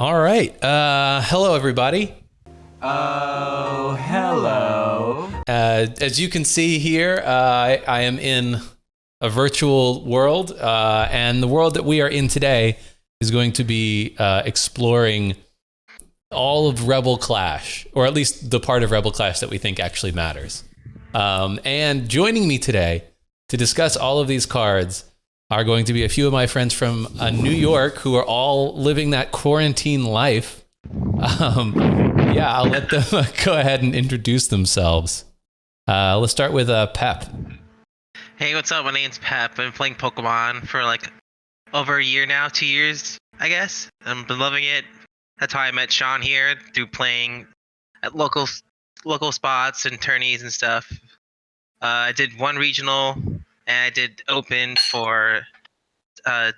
All right. Hello, everybody. Oh, hello. As you can see here, I am in a virtual world, and the world that we are in today is going to be exploring all of Rebel Clash, or at least the part of Rebel Clash that we think actually matters. And joining me today to discuss all of these cards are going to be a few of my friends from New York who are all living that quarantine life. I'll let them go ahead and introduce themselves. Let's start with Pep. Hey, what's up? My name's Pep. I've been playing Pokemon for like over a year now, 2 years, I guess. I've been loving it. That's how I met Sean here, through playing at local spots and tourneys and stuff. I did one regional, and I did open for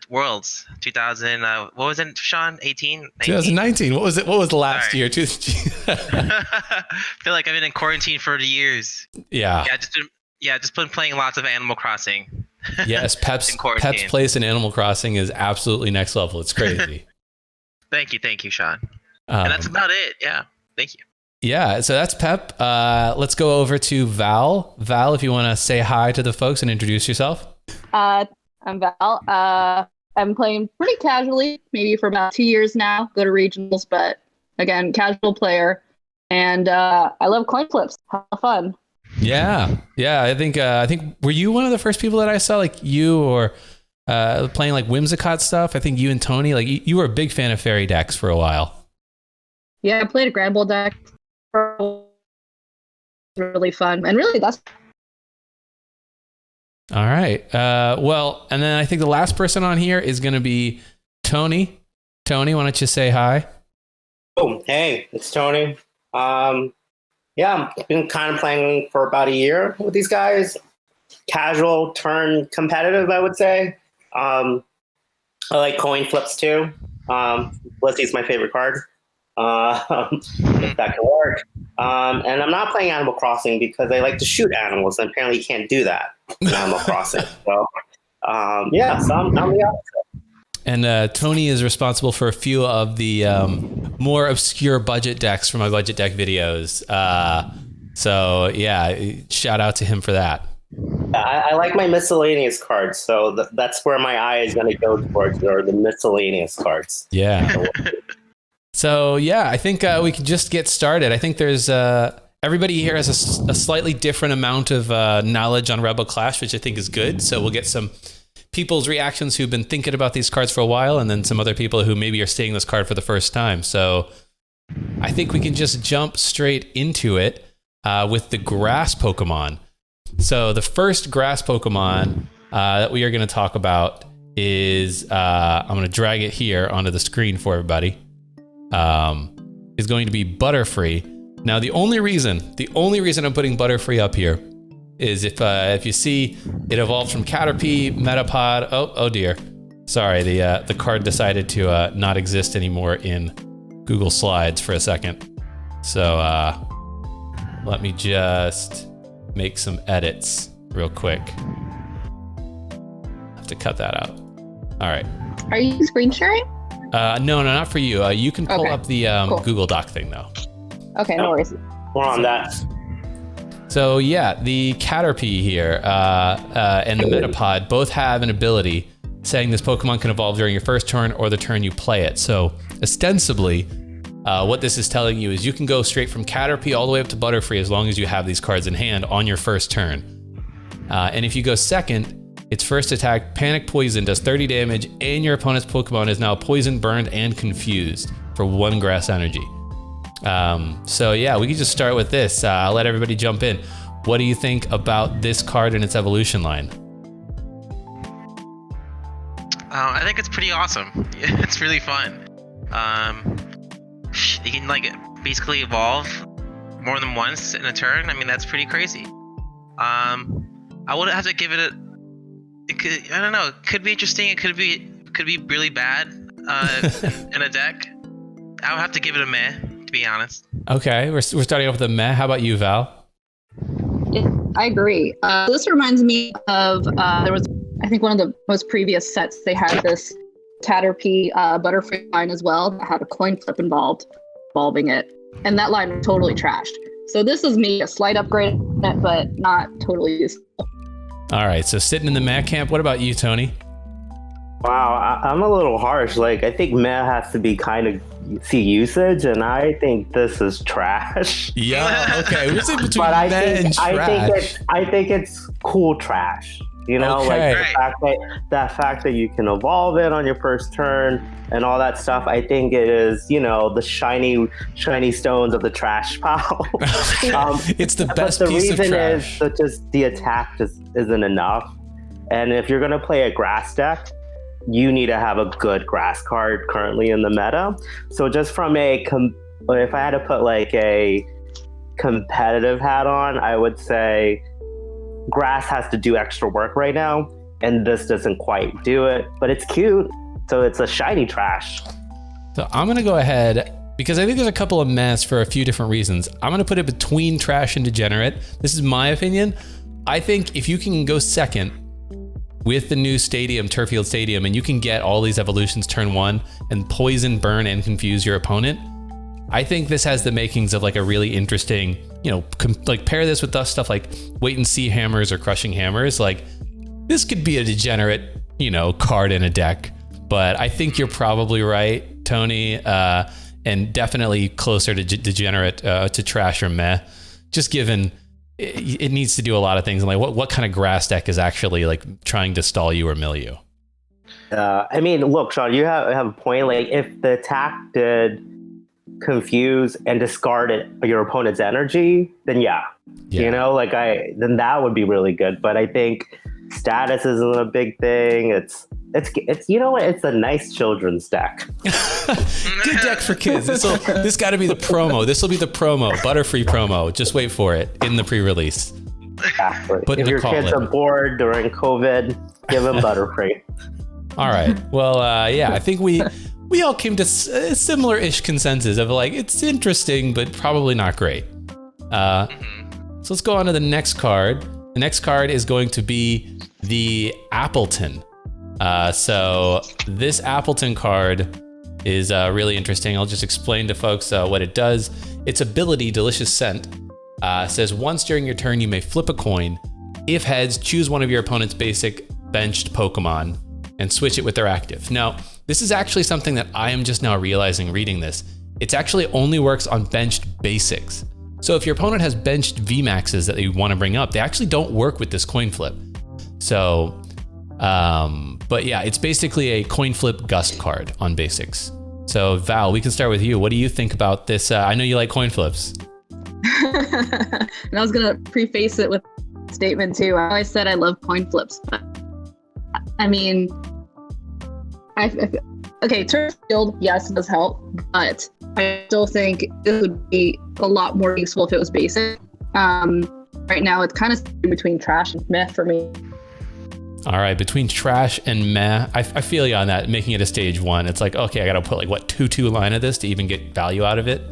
Worlds 2000. What was it, Sean? 18? 19? 2019. What was it? What was the last Sorry. year? I feel like I've been in quarantine for years. Yeah. Just been playing lots of Animal Crossing. Yes, Pep's In quarantine. place in Animal Crossing is absolutely next level. It's crazy. Thank you, Sean. And that's about it. Yeah, thank you. Yeah, so that's Pep. Let's go over to Val. Val, if you want to say hi to the folks and introduce yourself. I'm Val. I'm playing pretty casually, maybe for about 2 years now. Go to regionals, but again, casual player. And I love coin flips. Have fun. Yeah. I think were you one of the first people that I saw, like you or playing like Whimsicott stuff? I think you and Tony, like you were a big fan of fairy decks for a while. Yeah, I played a Grand Bowl deck. Really fun, and really that's. All right. Well, and then I think the last person on here is going to be Tony. Tony, why don't you say hi? Oh, hey, it's Tony. I've been kind of playing for about a year with these guys. Casual turn competitive, I would say. I like coin flips too. Blissey's my favorite card. If that can work. And I'm not playing Animal Crossing because I like to shoot animals, and apparently you can't do that in Animal Crossing. So I'm the opposite. And Tony is responsible for a few of the more obscure budget decks from my budget deck videos. So yeah, shout out to him for that. I like my miscellaneous cards, so that's where my eye is going to go towards, or the miscellaneous cards. Yeah. So yeah, I think we can just get started. I think there's everybody here has a slightly different amount of knowledge on Rebel Clash, which I think is good. So we'll get some people's reactions who've been thinking about these cards for a while, and then some other people who maybe are seeing this card for the first time. So I think we can just jump straight into it with the grass Pokemon. So the first grass Pokemon that we are going to talk about is, I'm going to drag it here onto the screen for everybody, is going to be Butterfree. Now, the only reason I'm putting Butterfree up here is if you see it evolved from Caterpie, Metapod. Oh dear. Sorry, the card decided to not exist anymore in Google Slides for a second. So let me just make some edits real quick. I have to cut that out. All right. Are you screen sharing? No, not for you. You can pull Okay, up the cool. Google Doc thing though. Okay, no worries. We're on that. So yeah, the Caterpie here and the Metapod both have an ability saying this Pokemon can evolve during your first turn or the turn you play it. So ostensibly, what this is telling you is you can go straight from Caterpie all the way up to Butterfree as long as you have these cards in hand on your first turn. And if you go second, its first attack, Panic Poison, does 30 damage, and your opponent's Pokemon is now poisoned, burned, and confused for 1 grass energy. So yeah, we can just start with this. I'll let everybody jump in. What do you think about this card and its evolution line? I think it's pretty awesome. It's really fun. You can like basically evolve more than once in a turn. I mean, that's pretty crazy. I would have to give it I don't know. It could be interesting. It could be really bad in a deck. I would have to give it a meh, to be honest. Okay, we're starting off with a meh. How about you, Val? Yeah, I agree. This reminds me of there was, I think, one of the most previous sets. They had this Caterpie Butterfree line as well that had a coin flip involving it. And that line was totally trashed. So this is me, a slight upgrade on it, but not totally useful. All right, so sitting in the Mac camp. What about you, Tony? Wow, I'm a little harsh. Like, I think meh has to be kind of see usage, and I think this is trash. Yeah, okay. We're between But I meh think and trash. I think it's cool trash. You know, Okay. like the fact that you can evolve it on your first turn and all that stuff. I think it is, you know, the shiny stones of the trash pile. It's the best but the piece of reason trash. is that just the attack just isn't enough. And if you're gonna play a grass deck, you need to have a good grass card currently in the meta. So just from if I had to put like a competitive hat on, I would say grass has to do extra work right now, and this doesn't quite do it, but it's cute. So it's a shiny trash. So I'm going to go ahead, because I think there's a couple of mess for a few different reasons. I'm going to put it between trash and degenerate. This is my opinion. I think if you can go second with the new stadium, Turffield Stadium, and you can get all these evolutions turn one and poison, burn, and confuse your opponent, I think this has the makings of like a really interesting, you know, like pair this with stuff like wait and see hammers or crushing hammers. Like this could be a degenerate, you know, card in a deck. But I think you're probably right, Tony, and definitely closer to degenerate to trash or meh. Just given it needs to do a lot of things. And like, what kind of grass deck is actually like trying to stall you or mill you? I mean, look, Sean, you have a point. Like, if the attack did confuse and discarded your opponent's energy, then yeah. You know, like then that would be really good. But I think status isn't a big thing. It's you know what? It's a nice children's deck. Good deck for kids. This got to be the promo. This will be the promo, Butterfree promo. Just wait for it in the pre-release. Exactly. Put in If a your call kids in. are bored during COVID, give them Butterfree. All right. Well, yeah, I think we all came to a similar-ish consensus of like, it's interesting, but probably not great. So let's go on to the next card. The next card is going to be the Appleton. So this Appleton card is really interesting. I'll just explain to folks what it does. Its ability, Delicious Scent, says once during your turn, you may flip a coin. If heads, choose one of your opponent's basic benched Pokemon and switch it with their active. Now, this is actually something that I am just now realizing reading this. It actually only works on benched basics. So if your opponent has benched VMAXs that you want to bring up, they actually don't work with this coin flip. So, but yeah, it's basically a coin flip gust card on basics. So Val, we can start with you. What do you think about this? I know you like coin flips. And I was going to preface it with a statement too. I always said I love coin flips, but I mean, okay, Turffield, yes, it does help, but I still think it would be a lot more useful if it was basic. Right now, it's kind of between trash and meh for me. All right, between trash and meh, I feel you on that, making it a stage one. It's like, okay, I got to put like, what, 2/2 line of this to even get value out of it?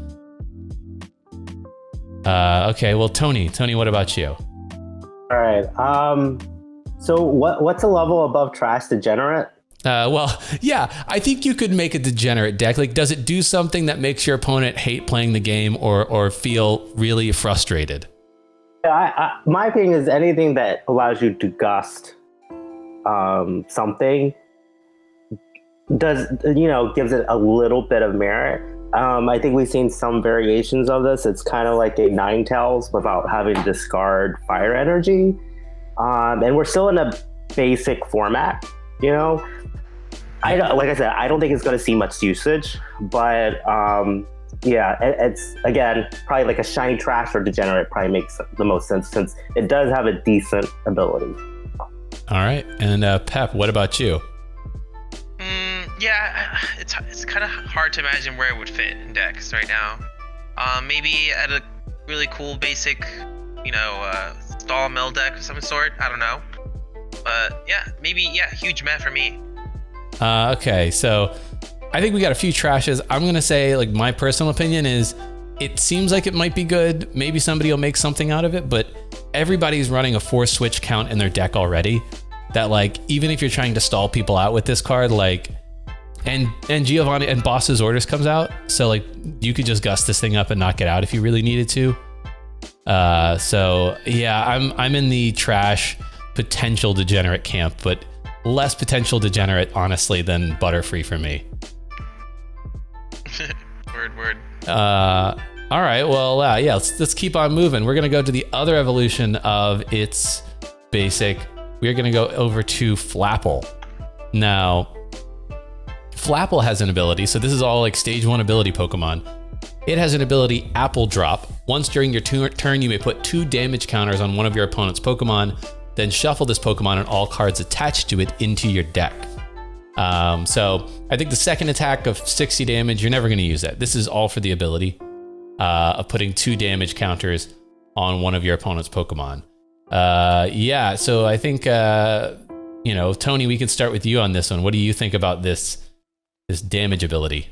Okay, well, Tony, what about you? All right. So what's a level above trash degenerate? Well, yeah, I think you could make a degenerate deck. Like, does it do something that makes your opponent hate playing the game or feel really frustrated? My opinion is anything that allows you to gust something gives it a little bit of merit. I think we've seen some variations of this. It's kind of like a Ninetales without having to discard fire energy. And we're still in a basic format, you know? Like I said, I don't think it's going to see much usage, but yeah, it's, again, probably like a shiny trash or degenerate probably makes the most sense since it does have a decent ability. All right. And Pep, what about you? Yeah, it's kind of hard to imagine where it would fit in decks right now. Maybe at a really cool basic, stall mill deck of some sort. I don't know. But yeah, huge meh for me. Okay, so I think we got a few trashes. I'm going to say, like, my personal opinion is it seems like it might be good. Maybe somebody will make something out of it, but everybody's running a 4-switch count in their deck already. That, like, even if you're trying to stall people out with this card, like, and Giovanni and Boss's Orders comes out, so like you could just gust this thing up and knock it out if you really needed to. So yeah, I'm in the trash potential degenerate camp, but less potential degenerate honestly than Butterfree for me. Word. All right, well, yeah, let's keep on moving. We're gonna go to the other evolution of its basic. We're gonna go over to Flapple. Now, Flapple has an ability, so this is all like stage 1 ability Pokemon. It has an ability, Apple Drop. Once during your turn, you may put 2 damage counters on one of your opponent's Pokemon, then shuffle this Pokemon and all cards attached to it into your deck. So I think the second attack of 60 damage, you're never going to use that. This is all for the ability of putting 2 damage counters on one of your opponent's Pokemon. Yeah, so I think, Tony, we can start with you on this one. What do you think about this damage ability?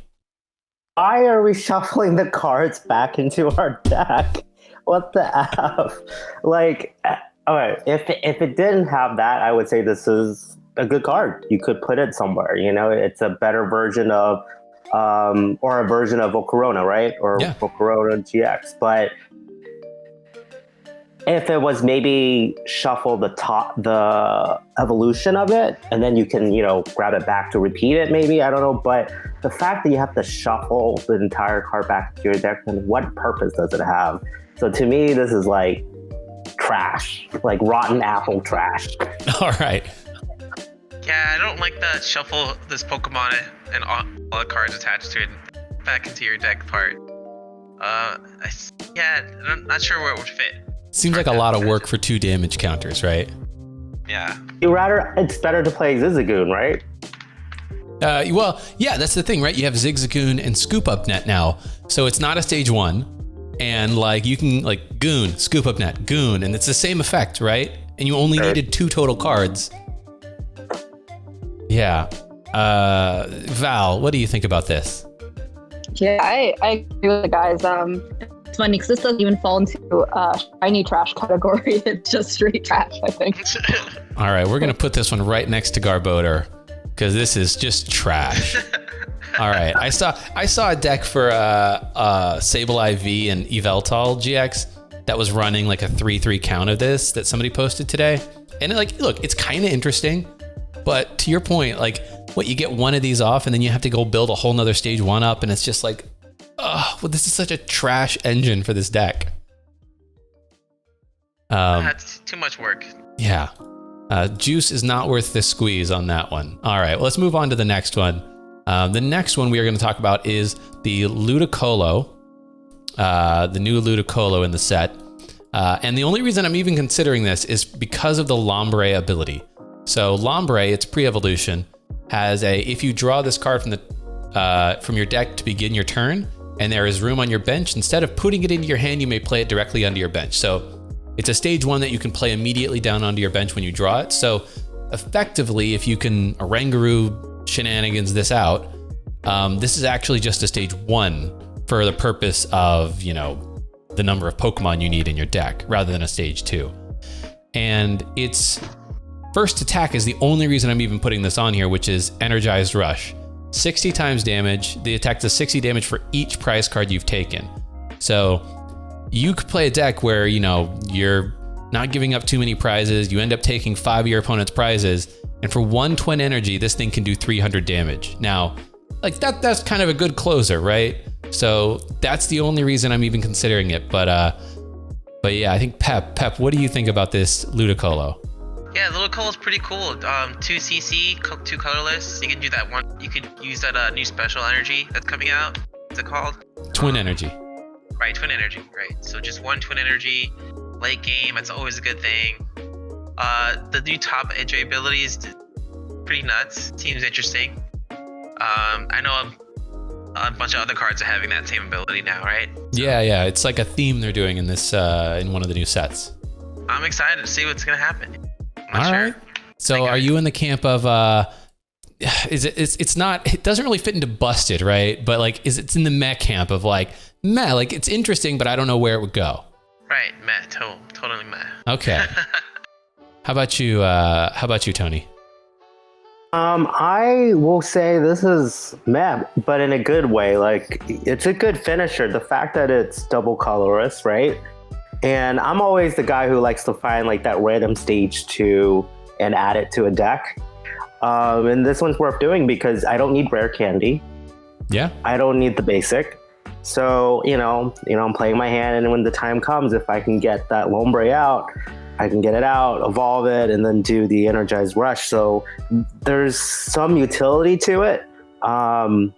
Why are we shuffling the cards back into our deck? What the F? Like, all right, if it didn't have that, I would say this is a good card. You could put it somewhere. It's a better version of, or a version of Volcarona, right? Or yeah. Volcarona GX. But if it was maybe shuffle the evolution of it, and then you can, grab it back to repeat it, maybe, I don't know. But the fact that you have to shuffle the entire card back to your deck, then what purpose does it have? So to me, this is like trash, like rotten apple trash. All right. Yeah, I don't like the shuffle this Pokemon and all the cards attached to it back into your deck part. I'm not sure where it would fit. Seems like a lot of work for 2 damage counters, right? Yeah. It's better to play Zigzagoon, right? Well, yeah, that's the thing, right? You have Zigzagoon and Scoop Up Net now. So it's not a stage 1. And like you can like Goon, Scoop Up Net, Goon, and it's the same effect, right? And you only needed 2 total cards. Yeah. Val, what do you think about this? Yeah, I agree with the guys. It's funny because this doesn't even fall into shiny trash category. It's just straight trash, I think. All right, we're gonna put this one right next to Garbodor because this is just trash. All right, I saw a deck for Sableye V and Yveltal GX that was running like a 3/3 count of this that somebody posted today, and look, it's kind of interesting, but to your point, like, what, you get one of these off and then you have to go build a whole nother stage 1 up, and it's just like, oh, well, this is such a trash engine for this deck. That's too much work. Yeah. Juice is not worth the squeeze on that one. All right, well, let's move on to the next one. The next one we are going to talk about is the Ludicolo, the new Ludicolo in the set. And the only reason I'm even considering this is because of the Lombre ability. So Lombre, its pre-evolution, has if you draw this card from your deck to begin your turn, and there is room on your bench, instead of putting it into your hand, you may play it directly onto your bench. So it's a stage 1 that you can play immediately down onto your bench when you draw it. So effectively, if you can Oranguru shenanigans this out, this is actually just a stage 1 for the purpose of, the number of Pokemon you need in your deck, rather than a stage 2. And its first attack is the only reason I'm even putting this on here, which is Energized Rush. 60 times damage. The attack does 60 damage for each prize card you've taken. So you could play a deck where, you're not giving up too many prizes. You end up taking 5 of your opponent's prizes. And for 1 Twin Energy, this thing can do 300 damage. Now, like that's kind of a good closer, right? So that's the only reason I'm even considering it. But yeah, I think Pep, what do you think about this Ludicolo? Yeah, Ludicolo is pretty cool. 2 CC, 2 colorless. You can do that one. You could use that new special energy that's coming out. What's it called? Twin Energy. Right, Twin Energy. Right. So just 1 Twin Energy, late game. That's always a good thing. The new top edge ability is pretty nuts. Seems interesting. I know a bunch of other cards are having that same ability now, right? So, yeah. It's like a theme they're doing in this in one of the new sets. I'm excited to see what's gonna happen. All right. So are you in the camp of it's not, it doesn't really fit into busted, right? But like, it's in the meh camp of like it's interesting, but I don't know where it would go. Right, meh, totally meh. Okay. How about you, Tony? I will say this is meh, but in a good way. Like, it's a good finisher. The fact that it's double colorless, right? And I'm always the guy who likes to find like that random stage 2 and add it to a deck. And this one's worth doing because I don't need rare candy. Yeah. I don't need the basic. So, I'm playing my hand, and when the time comes, if I can get that Lombre out, I can get it out, evolve it, and then do the Energized Rush. So there's some utility to it. And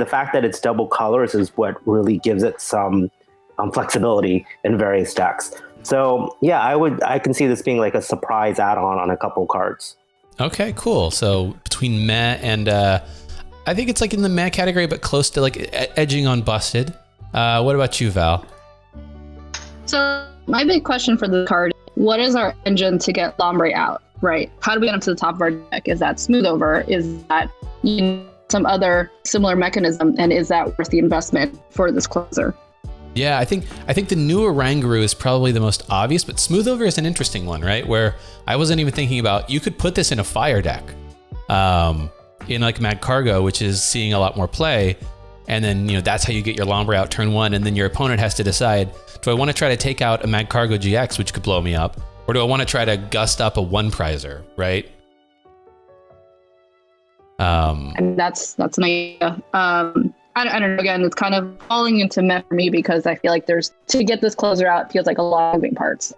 the fact that it's double colors is what really gives it some flexibility in various decks. So yeah, I can see this being like a surprise add-on on a couple cards. Okay, cool. So between meh and I think it's like in the meh category, but close to like edging on busted. What about you, Val? So my big question for the card, what is our engine to get Lombre out, right? How do we get up to the top of our deck? Is that smooth over? Is that some other similar mechanism? And is that worth the investment for this closer? Yeah, I think the new Oranguru is probably the most obvious, but Smooth Over is an interesting one, right? Where I wasn't even thinking about, you could put this in a fire deck, in like Mad Cargo, which is seeing a lot more play, and then that's how you get your Lombre out turn 1, and then your opponent has to decide, do I want to try to take out a Mad Cargo GX, which could blow me up, or do I want to try to gust up a 1-prizer, right? And that's an idea. I don't know. Again, it's kind of falling into meh for me because I feel like to get this closer out, it feels like a lot of moving parts.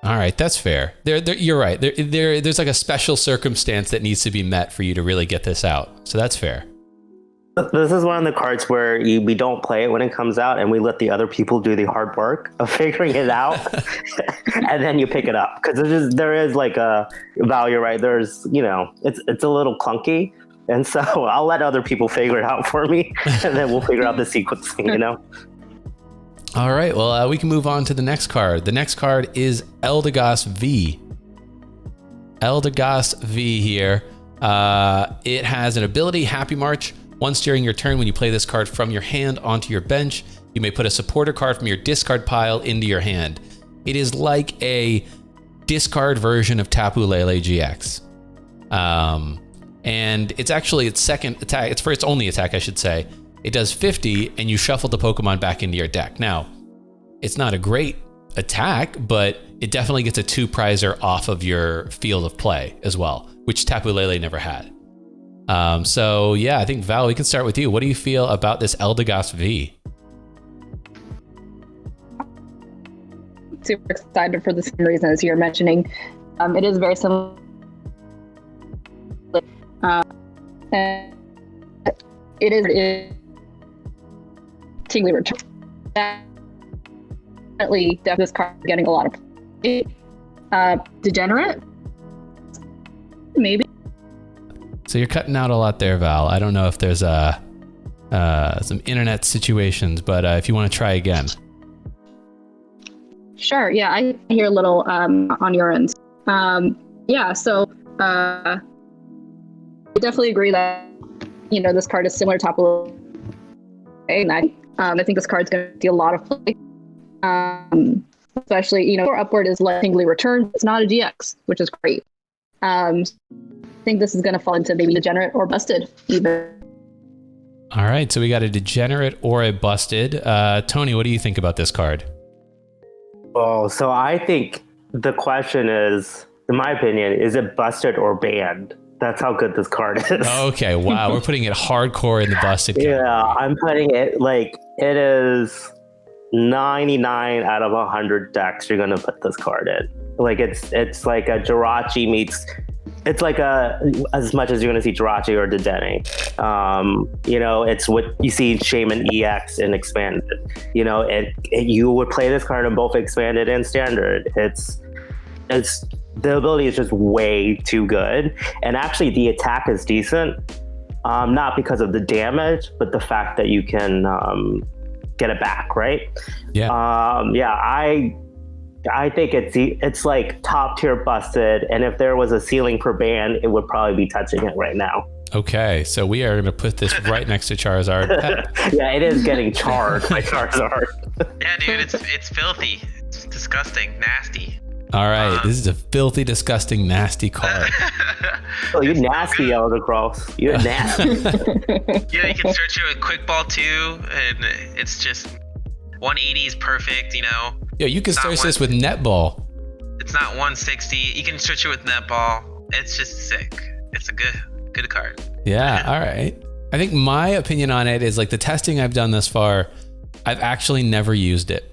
All right, that's fair. You're right. There's like a special circumstance that needs to be met for you to really get this out. So that's fair. This is one of the cards where we don't play it when it comes out, and we let the other people do the hard work of figuring it out, and then you pick it up because there is like a value, right? There's it's a little clunky. And so I'll let other people figure it out for me, and then we'll figure out the sequencing, All right, well, we can move on to the next card. The next card is Eldegoss V. Eldegoss V here. It has an ability, Happy March. Once during your turn, when you play this card from your hand onto your bench, you may put a supporter card from your discard pile into your hand. It is like a discard version of Tapu Lele GX. And it's actually its second attack. It's for its only attack, I should say. It does 50, and you shuffle the Pokemon back into your deck. Now, it's not a great attack, but it definitely gets a 2-prizer off of your field of play as well, which Tapu Lele never had. So yeah, I think Val, we can start with you. What do you feel about this Eldegoss V? Super excited for the same reason as you're mentioning. It is very similar. And it is Tingly Return. Definitely this card getting a lot of play. Degenerate? Maybe. So you're cutting out a lot there, Val. I don't know if there's some internet situations, but if you want to try again. Sure, yeah, I hear a little on your end. So I definitely agree that this card is similar to Tapu, and I think this card's going to see a lot of play. Especially or upward is like Tingly Return. It's not a GX, which is great. I think this is going to fall into maybe Degenerate or Busted even. All right, so we got a Degenerate or a Busted. Tony, what do you think about this card? Oh, so I think the question is, in my opinion, is it busted or banned? That's how good this card is. Okay, wow. We're putting it hardcore in the busted category. Yeah, I'm putting it like it is 99 out of 100 decks you're going to put this card in. Like it's like a Jirachi meets, it's like as much as you're going to see Jirachi or Dedenne. It's what you see Shaman EX and Expanded. You would play this card in both Expanded and Standard. It's the ability is just way too good, and actually the attack is decent, not because of the damage, but the fact that you can get it back, right? Yeah. I think it's like top tier busted, and if there was a ceiling per ban, it would probably be touching it right now. Okay, so we are going to put this right next to Charizard. Yeah, it is getting charred by Charizard. Yeah, dude, it's filthy. It's disgusting, nasty. All right, this is a filthy, disgusting, nasty card. Oh, you're nasty, Elder Cross. You're nasty. Yeah, you can search it with quick ball too, and it's just 180 is perfect. Yo, you can It's not search this with netball. It's not 160. You can search it with netball. It's just sick. It's a good card. Yeah, all right. I think my opinion on it is like the testing I've done thus far, I've actually never used it.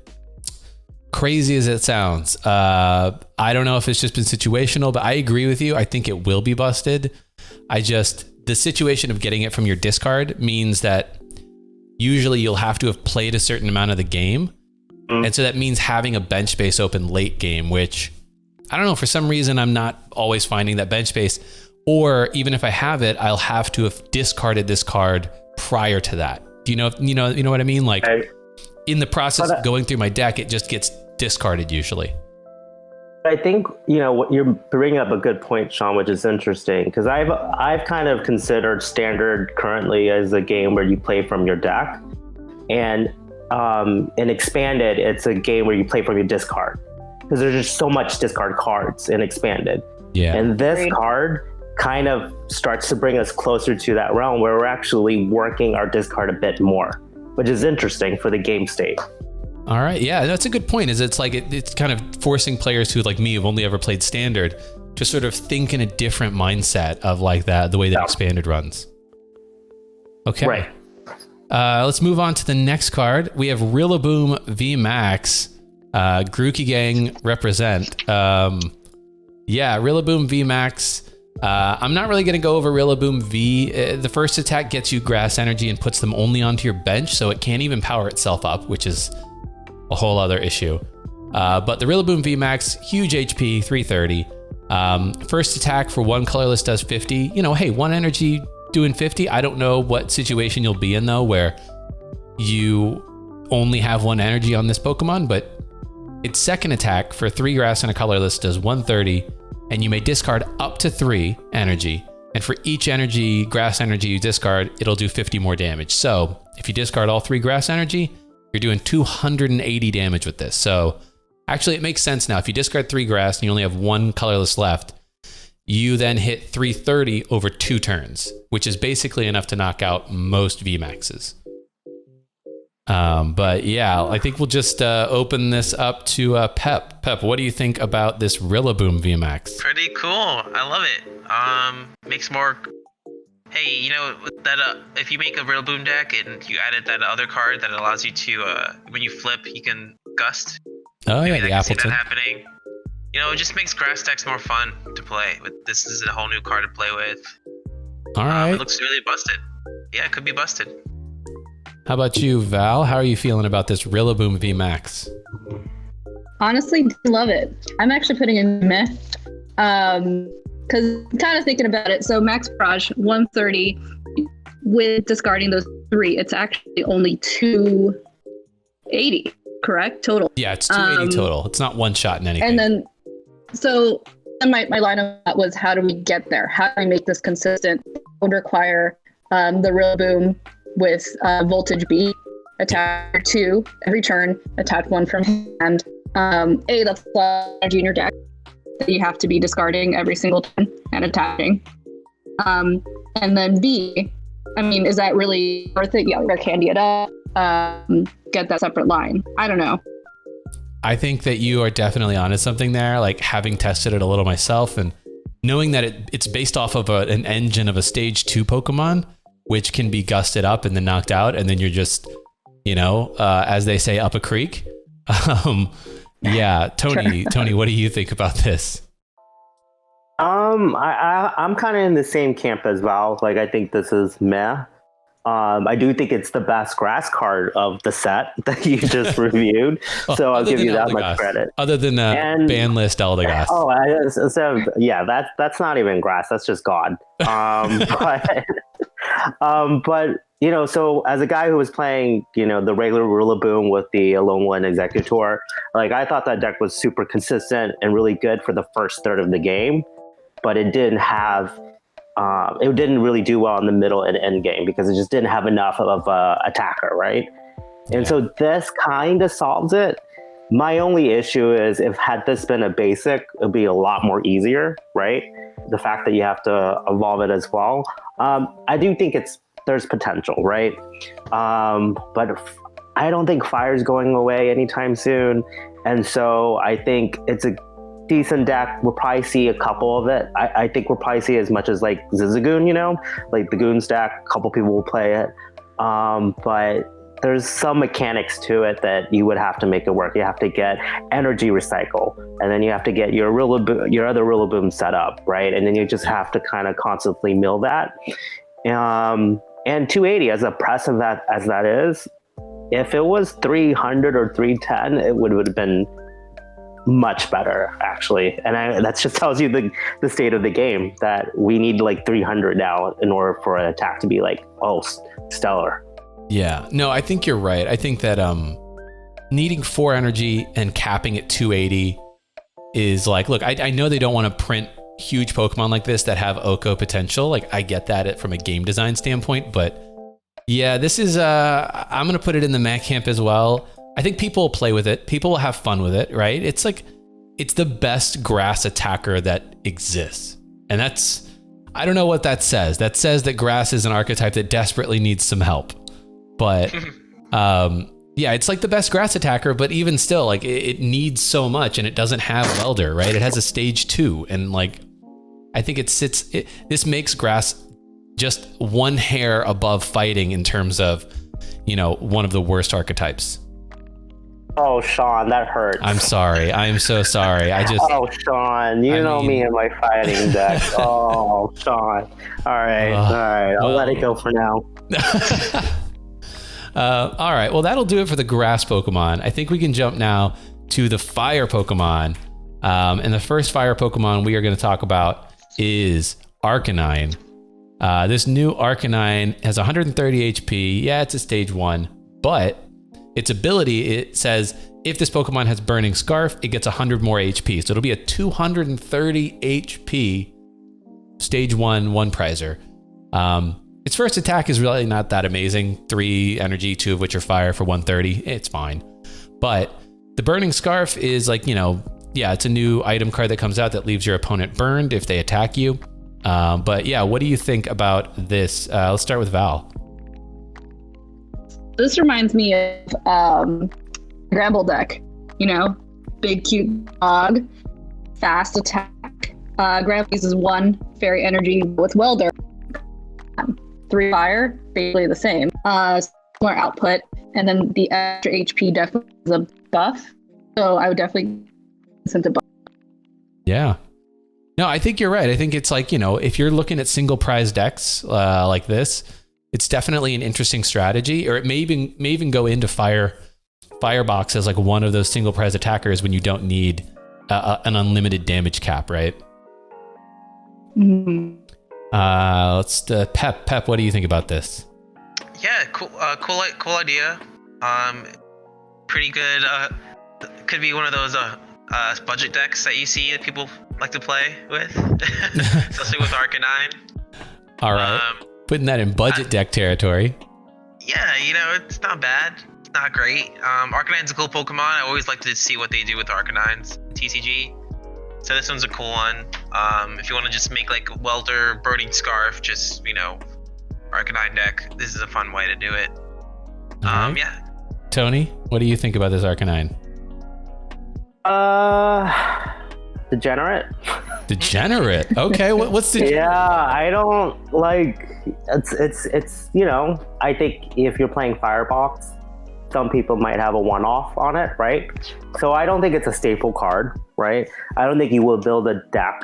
Crazy as it sounds. I don't know if it's just been situational, but I agree with you. I think it will be busted. The situation of getting it from your discard means that usually you'll have to have played a certain amount of the game. And so that means having a bench space open late game, which I don't know, for some reason, I'm not always finding that bench space, or even if I have it, I'll have to have discarded this card prior to that. Do you know what I mean? Like in the process of going through my deck, it just gets discarded usually. I think, what you're bringing up a good point, Sean, which is interesting because I've kind of considered Standard currently as a game where you play from your deck, and in Expanded, it's a game where you play from your discard because there's just so much discard cards in Expanded. Yeah. And this card kind of starts to bring us closer to that realm where we're actually working our discard a bit more, which is interesting for the game state. All right. Yeah, that's a good point. It's like it's kind of forcing players who, like me, have only ever played Standard to sort of think in a different mindset of like the way that Expanded runs. Okay. Right. Let's move on to the next card. We have Rillaboom V Max. Grookey Gang represent. Rillaboom V Max. I'm not really going to go over Rillaboom V. The first attack gets you grass energy and puts them only onto your bench, so it can't even power itself up, which is a whole other issue. But the Rillaboom V Max, huge HP, 330. First attack for one colorless does 50. Hey, one energy doing 50. I don't know what situation you'll be in though, where you only have one energy on this Pokemon, but its second attack for 3 grass and a colorless does 130, and you may discard up to 3 energy. And for each grass energy you discard, it'll do 50 more damage. So if you discard all 3 grass energy, you're doing 280 damage with this. So actually it makes sense now. If you discard 3 grass and you only have 1 colorless left, you then hit 330 over 2 turns, which is basically enough to knock out most VMAXs. But yeah, I think we'll just open this up to Pep. Pep, what do you think about this Rillaboom VMAX? Pretty cool. I love it. Makes more. Hey, that if you make a Rillaboom deck and you added that other card that allows you to, when you flip, you can gust. Oh yeah, Maybe the I can see Appleton. that happening. It just makes grass decks more fun to play. This is a whole new card to play with. All right. It looks really busted. Yeah, it could be busted. How about you, Val? How are you feeling about this Rillaboom VMAX? Honestly, love it. I'm actually putting in meh. Because kind of thinking about it. So Max Barrage, 130 with discarding those 3. It's actually only 280, correct? Total. Yeah, it's 280 total. It's not one shot in anything. And then, my line of thought was, how do we get there? How do we make this consistent? It would require the Rillaboom with Voltage B, attack 2 every turn, attack 1 from hand. That's a lot of energy in your deck that you have to be discarding every single turn and attacking. And then B, is that really worth it? Yeah, or Candida, get that separate line. I don't know. I think that you are definitely onto something there, like having tested it a little myself and knowing that it's based off of an engine of a stage 2 Pokemon, which can be gusted up and then knocked out, and then you're just, as they say, up a creek. Yeah, Tony, what do you think about this? I'm kind of in the same camp as Val. Like, I think this is meh. I do think it's the best grass card of the set that you just reviewed. So I'll give you that much credit. Other than ban list Eldegoss. That's not even grass. That's just God. But so as a guy who was playing, the regular Rillaboom with the Alolan Executor, like I thought that deck was super consistent and really good for the first third of the game, but it didn't have, it didn't really do well in the middle and end game because it just didn't have enough of a attacker, right? And so this kind of solves it. My only issue is if had this been a basic, it'd be a lot more easier, right? The fact that you have to evolve it as well. I do think there's potential, right? But I don't think fire's going away anytime soon. And so I think it's a decent deck. We'll probably see a couple of it. I think we'll probably see as much as like Zigzagoon, like the Goon stack, a couple people will play it. But there's some mechanics to it that you would have to make it work. You have to get energy recycle, and then you have to get your other Rillaboom set up, right? And then you just have to kind of constantly mill that. And 280, as oppressive as that is, if it was 300 or 310, it would have been much better, actually. And that just tells you the state of the game, that we need like 300 now in order for an attack to be like, oh, stellar. Yeah, no, I think you're right. I think that needing 4 energy and capping at 280 is like, look, I know they don't want to print huge Pokemon like this that have Oko potential. Like, I get that from a game design standpoint, but yeah, this is, I'm going to put it in the Mac camp as well. I think people will play with it. People will have fun with it, right? It's like, it's the best grass attacker that exists. And that's, I don't know what that says. That says that grass is an archetype that desperately needs some help. But yeah, it's like the best grass attacker, but even still, like it needs so much, and it doesn't have Welder, right? It has a stage 2, and like I think this makes grass just one hair above fighting in terms of, one of the worst archetypes. Oh, Sean, that hurts. I'm sorry. I am so sorry. Oh, Sean, you know me and my fighting deck. Oh, Sean. All right. I'll let it go for now. All right, well, that'll do it for the grass Pokemon. I think we can jump now to the fire Pokemon. And the first fire Pokemon we are going to talk about is Arcanine. This new Arcanine has 130 HP. Yeah, it's a stage 1, but its ability, it says if this Pokemon has Burning Scarf, it gets 100 more HP. So it'll be a 230 HP stage 1 prizer. Its first attack is really not that amazing. 3 energy, 2 of which are fire for 130. It's fine. But the Burning Scarf is like, it's a new item card that comes out that leaves your opponent burned if they attack you. But yeah, what do you think about this? Let's start with Val. This reminds me of Gramble deck, big cute dog, fast attack. Gramble uses 1 fairy energy with Welder. 3 fire, basically the same. More output, and then the extra HP definitely is a buff. So I would definitely send a buff. Yeah. No, I think you're right. I think it's like, if you're looking at single prize decks like this, it's definitely an interesting strategy. Or it may even go into Firebox as like one of those single prize attackers when you don't need an unlimited damage cap, right? Mm-hmm. Let's Pep, what do you think about this? Yeah, cool idea. Pretty good. Could be one of those budget decks that you see that people like to play with, especially with Arcanine. All right, putting that in budget deck territory. Yeah, it's not bad. It's not great. Arcanine's a cool Pokemon. I always like to see what they do with Arcanines in TCG. So this one's a cool one. If you want to just make like Welder, Burning Scarf, just, Arcanine deck, this is a fun way to do it. Right. Yeah. Tony, what do you think about this Arcanine? Degenerate. Degenerate. Okay, what's the? Yeah, I don't like. It's I think if you're playing Firebox, some people might have a one-off on it, right? So I don't think it's a staple card, right? I don't think you will build a deck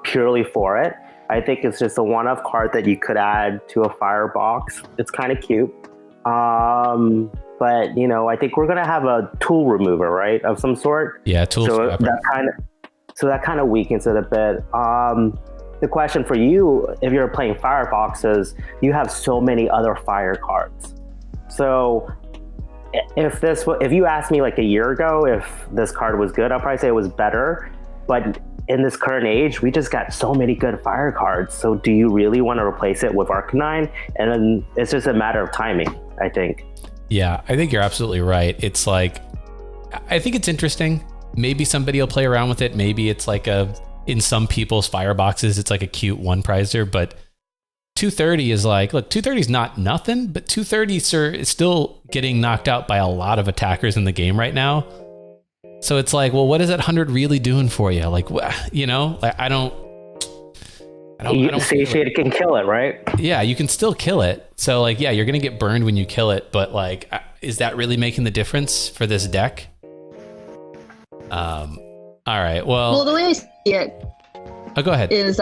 purely for it. I think it's just a one-off card that you could add to a Firebox. It's kind of cute. But I think we're gonna have a tool remover, right, of some sort. Yeah, tool. So that kind of weakens it a bit. The question for you, if you're playing Firebox, is you have so many other fire cards. So if you asked me like a year ago if this card was good, I'll probably say it was better. But in this current age, we just got so many good fire cards. So do you really want to replace it with Arcanine? And then it's just a matter of timing, I think. Yeah, I think you're absolutely right. It's like, I think it's interesting. Maybe somebody will play around with it. Maybe it's like in some people's fireboxes, it's like a cute one prizer, but 230 is like, look, 230 is not nothing, but 230, sir, is still getting knocked out by a lot of attackers in the game right now. So it's like, well, what is that 100 really doing for you? Like, you know, like, I don't Satiated can kill it, right? Yeah, you can still kill it. So like, yeah, you're going to get burned when you kill it, but like, is that really making the difference for this deck? All right, well, the way I see it go ahead. is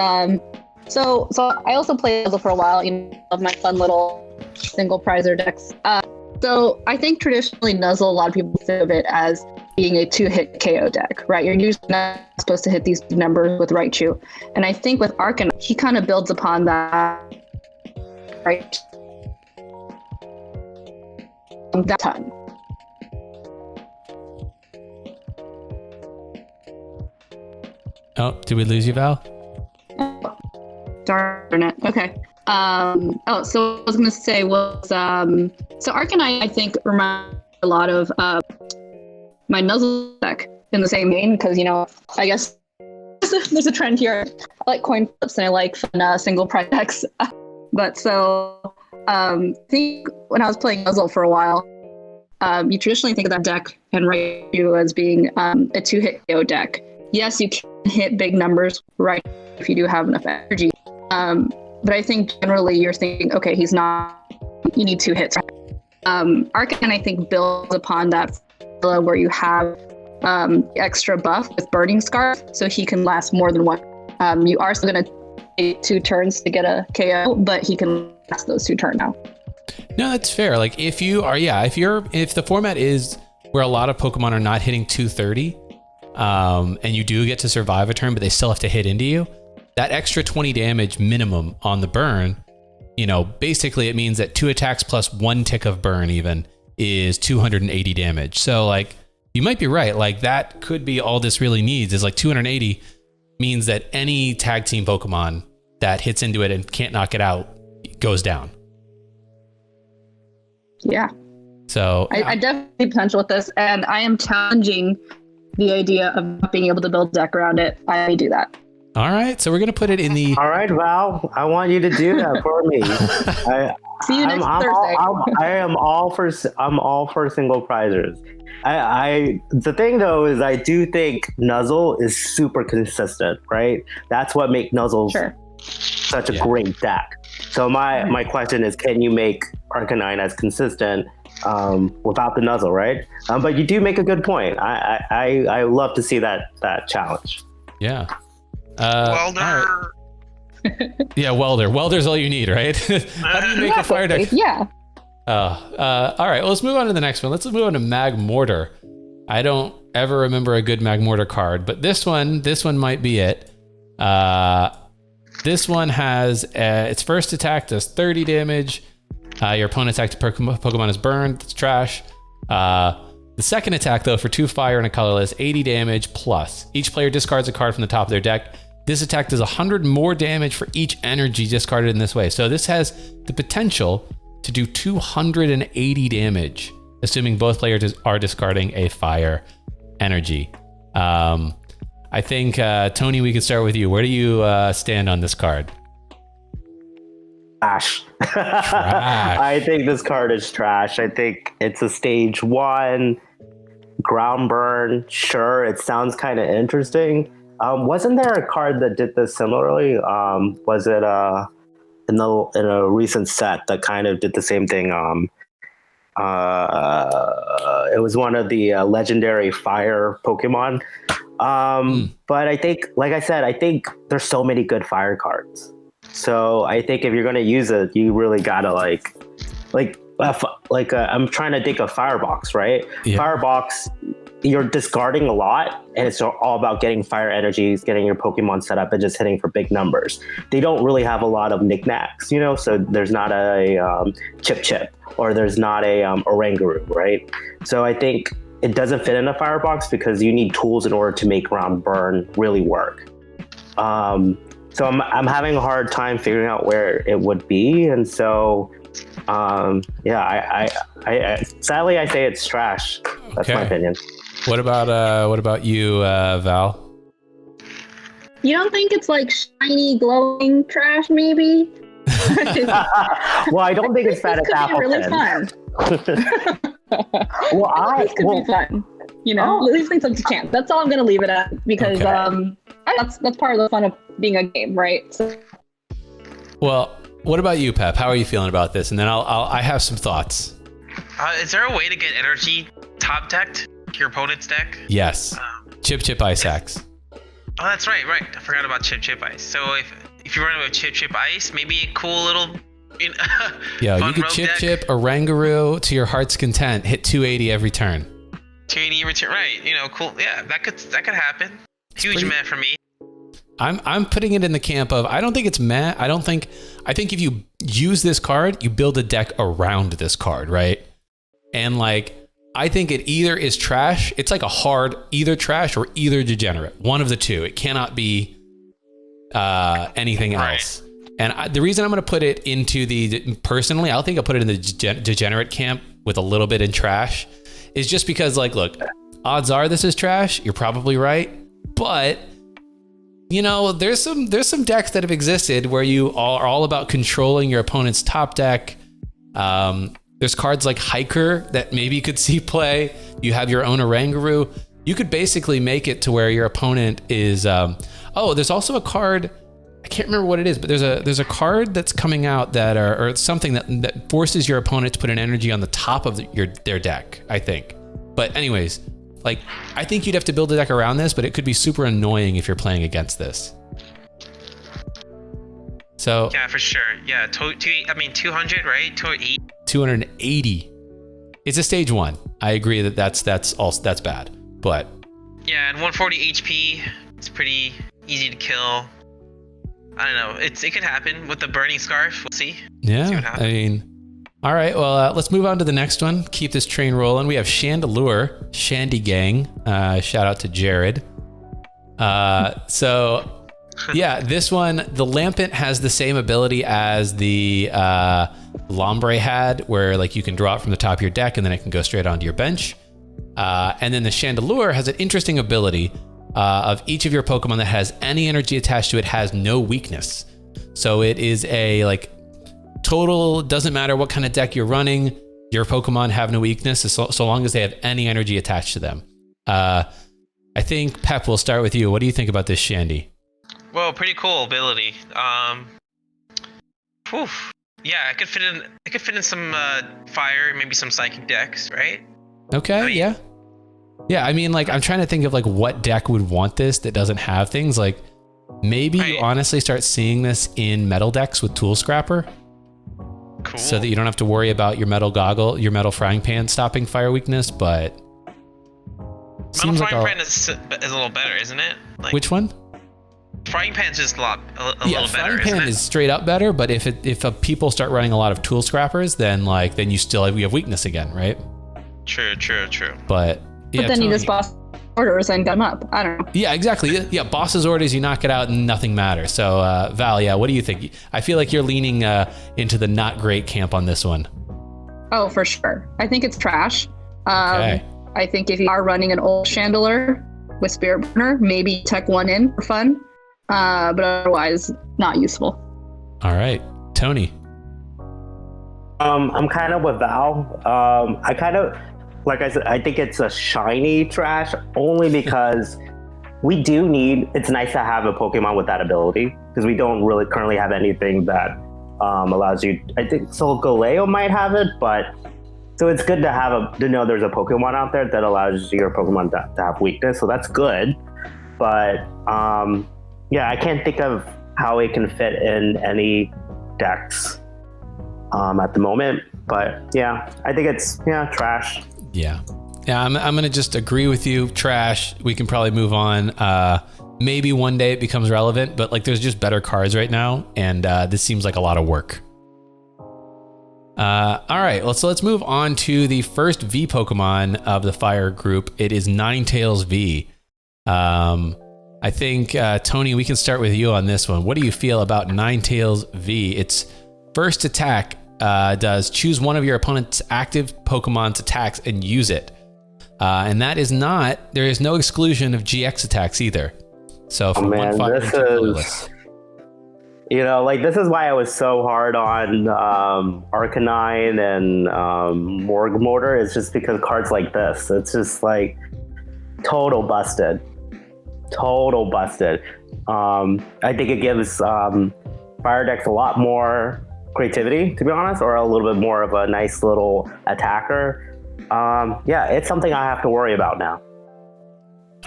so I also played Puzzle for a while, you know, of my fun little single prizer decks. So I think traditionally Nuzzle, a lot of people think of it as being a 2-hit KO deck, right? You're usually not supposed to hit these numbers with Raichu. And I think with Arcanine, he kind of builds upon that, right? That ton. Oh, did we lose you, Val? Darn it. Okay. So what I was gonna say was so Arcanine I think reminds me a lot of my Nuzzle deck in the same vein, because you know, I guess there's a trend here. I like coin flips and I like fun, single prize decks. But so I think when I was playing Nuzzle for a while, you traditionally think of that deck and Raichu as being a 2-hit KO deck. Yes, you can hit big numbers, right, if you do have enough energy. But I think generally you're thinking, okay, he's not, you need 2 hits. Arcanine, I think, builds upon that formula where you have extra buff with Burning Scarf, so he can last more than one. You are still going to take 2 turns to get a KO, but he can last those 2 turns now. No, that's fair. Like if the format is where a lot of Pokemon are not hitting 230, and you do get to survive a turn, but they still have to hit into you, that extra 20 damage minimum on the burn, you know, basically it means that 2 attacks plus 1 tick of burn even is 280 damage. So like, you might be right. Like that could be all this really needs is like 280 means that any tag team Pokemon that hits into it and can't knock it out goes down. Yeah. So I definitely see potential with this, and I am challenging the idea of not being able to build a deck around it. I may do that. All right, so we're gonna put it in the. All right, Val, I want you to do that for me. See you next Thursday. I'm all for single prizers. The thing though is I do think Nuzzle is super consistent, right? That's what makes Nuzzle such a great deck. So my question is, can you make Arcanine as consistent without the Nuzzle, right? But you do make a good point. I love to see that challenge. Yeah. Welder. Right. Yeah, welder. Welder's all you need, right? How do you make a fire deck? Yeah. All right, well, let's move on to the next one. Let's move on to Mag Mortar. I don't ever remember a good Mag Mortar card, but this one might be it. This one has its first attack does 30 damage. Your opponent's active Pokemon is burned. It's trash. The second attack, though, for 2 fire and a colorless, 80 damage plus. Each player discards a card from the top of their deck. This attack does 100 more damage for each energy discarded in this way. So this has the potential to do 280 damage, assuming both players are discarding a fire energy. I think, Tony, we can start with you. Where do you stand on this card? Trash. I think this card is trash. I think it's a stage 1 ground burn. Sure, it sounds kind of interesting. Wasn't there a card that did this similarly? Was it in a recent set that kind of did the same thing? It was one of the legendary fire Pokemon. But I think, like I said, I think there's so many good fire cards. So I think if you're going to use it, you really got to I'm trying to think of Firebox, right? Yeah. Firebox, you're discarding a lot, and it's all about getting fire energies, getting your Pokemon set up, and just hitting for big numbers. They don't really have a lot of knickknacks, you know, so there's not a Chip, or there's not a Oranguru, right? So I think it doesn't fit in a Firebox because you need tools in order to make ground burn really work. So I'm having a hard time figuring out where it would be, and so I sadly I say it's trash. That's my opinion. What about you, Val? You don't think it's like shiny, glowing trash, maybe? Well, I don't think it's bad at This that. could be really fun. This could be fun. You know, at least think it's a chance. That's all I'm gonna leave it at because that's part of the fun of being a game, right? So. Well, what about you, Pep? How are you feeling about this? And then I have some thoughts. Is there a way to get energy top decked to your opponent's deck? Yes. Chip Ice Axe. Oh, that's right. I forgot about Chip Ice. So if you're running with Chip Ice, maybe a cool little Yeah, fun you could rogue deck. chip Orangaroo to your heart's content. Hit 280 every turn. 280 return. Right. Cool. Yeah, that could happen. Huge meh for me. I'm putting it in the camp of I don't think it's meh. I think if you use this card, you build a deck around this card, right? And like I think it either is trash. It's like a hard either trash or either degenerate. One of the two. It cannot be anything else. And the reason I'm going to put it into personally, I think I'll put it in the degenerate camp with a little bit in trash, is just because like, look, odds are this is trash. You're probably right, but you know, there's some decks that have existed where you are all about controlling your opponent's top deck. There's cards like Hiker that maybe you could see play. You have your own Orangaroo. You could basically make it to where your opponent is. There's also a card. I can't remember what it is, but there's a card that's coming out that or something that forces your opponent to put an energy on the top of their deck, I think. But anyways, like I think you'd have to build a deck around this, but it could be super annoying if you're playing against this. So yeah, for sure. Yeah, 200, right? 280. It's a stage 1. I agree that's bad, but yeah, and 140 HP. It's pretty easy to kill. I don't know. It could happen with the burning scarf. We'll see. Yeah, See what happens. I mean, all right. Well, let's move on to the next one. Keep this train rolling. We have Chandelure, Shandy Gang. Shout out to Jared. So yeah, this one, the Lampent has the same ability as the Lombre had, where like you can draw it from the top of your deck and then it can go straight onto your bench. And then the Chandelure has an interesting ability of each of your Pokemon that has any energy attached to it has no weakness. So it is a like total, doesn't matter what kind of deck you're running, your Pokemon have no weakness so long as they have any energy attached to them. I think Pep, we'll start with you. What do you think about this Shandy? Well, pretty cool ability. Yeah, I could fit in some fire, maybe some psychic decks, right? Okay, yeah. Yeah, I mean, like, I'm trying to think of, like, what deck would want this that doesn't have things. Like, maybe you honestly start seeing this in metal decks with Tool Scrapper. Cool. So that you don't have to worry about your metal goggle, your metal frying pan stopping fire weakness, but... Metal frying pan is a little better, isn't it? Like, which one? Frying pan's just a little better, frying isn't pan it? is straight up better, but if people start running a lot of Tool Scrappers, then you still have weakness again, right? True. But... yeah, But then you just boss orders and get them up. I don't know. Yeah, exactly. Yeah, boss's orders, you knock it out and nothing matters. So, Val, yeah, what do you think? I feel like you're leaning into the not great camp on this one. Oh, for sure. I think it's trash. Okay. I think if you are running an old Chandelure with Spirit Burner, maybe tech one in for fun. But otherwise, not useful. All right. Tony. I'm kind of with Val. Like I said, I think it's a shiny trash only because it's nice to have a Pokemon with that ability because we don't really currently have anything that allows you. I think Solgaleo might have it, so it's good to know there's a Pokemon out there that allows your Pokemon to have weakness. So that's good. But yeah, I can't think of how it can fit in any decks at the moment. But yeah, I think it's trash. Yeah, I'm going to just agree with you. Trash. We can probably move on. Maybe one day it becomes relevant, but like there's just better cards right now. And this seems like a lot of work. All right, let's move on to the first V Pokemon of the Fire group. It is Ninetales V. I think, Tony, we can start with you on this one. What do you feel about Ninetales V? Its first attack does choose one of your opponent's active Pokemon's attacks and use it. And that is not, there is no exclusion of GX attacks either. So from one fire to colorless. You know, like this is why I was so hard on Arcanine and Morgue Mortar. It's just because cards like this, it's just like total busted. I think it gives fire decks a lot more creativity, to be honest, or a little bit more of a nice little attacker. Yeah, it's something I have to worry about now.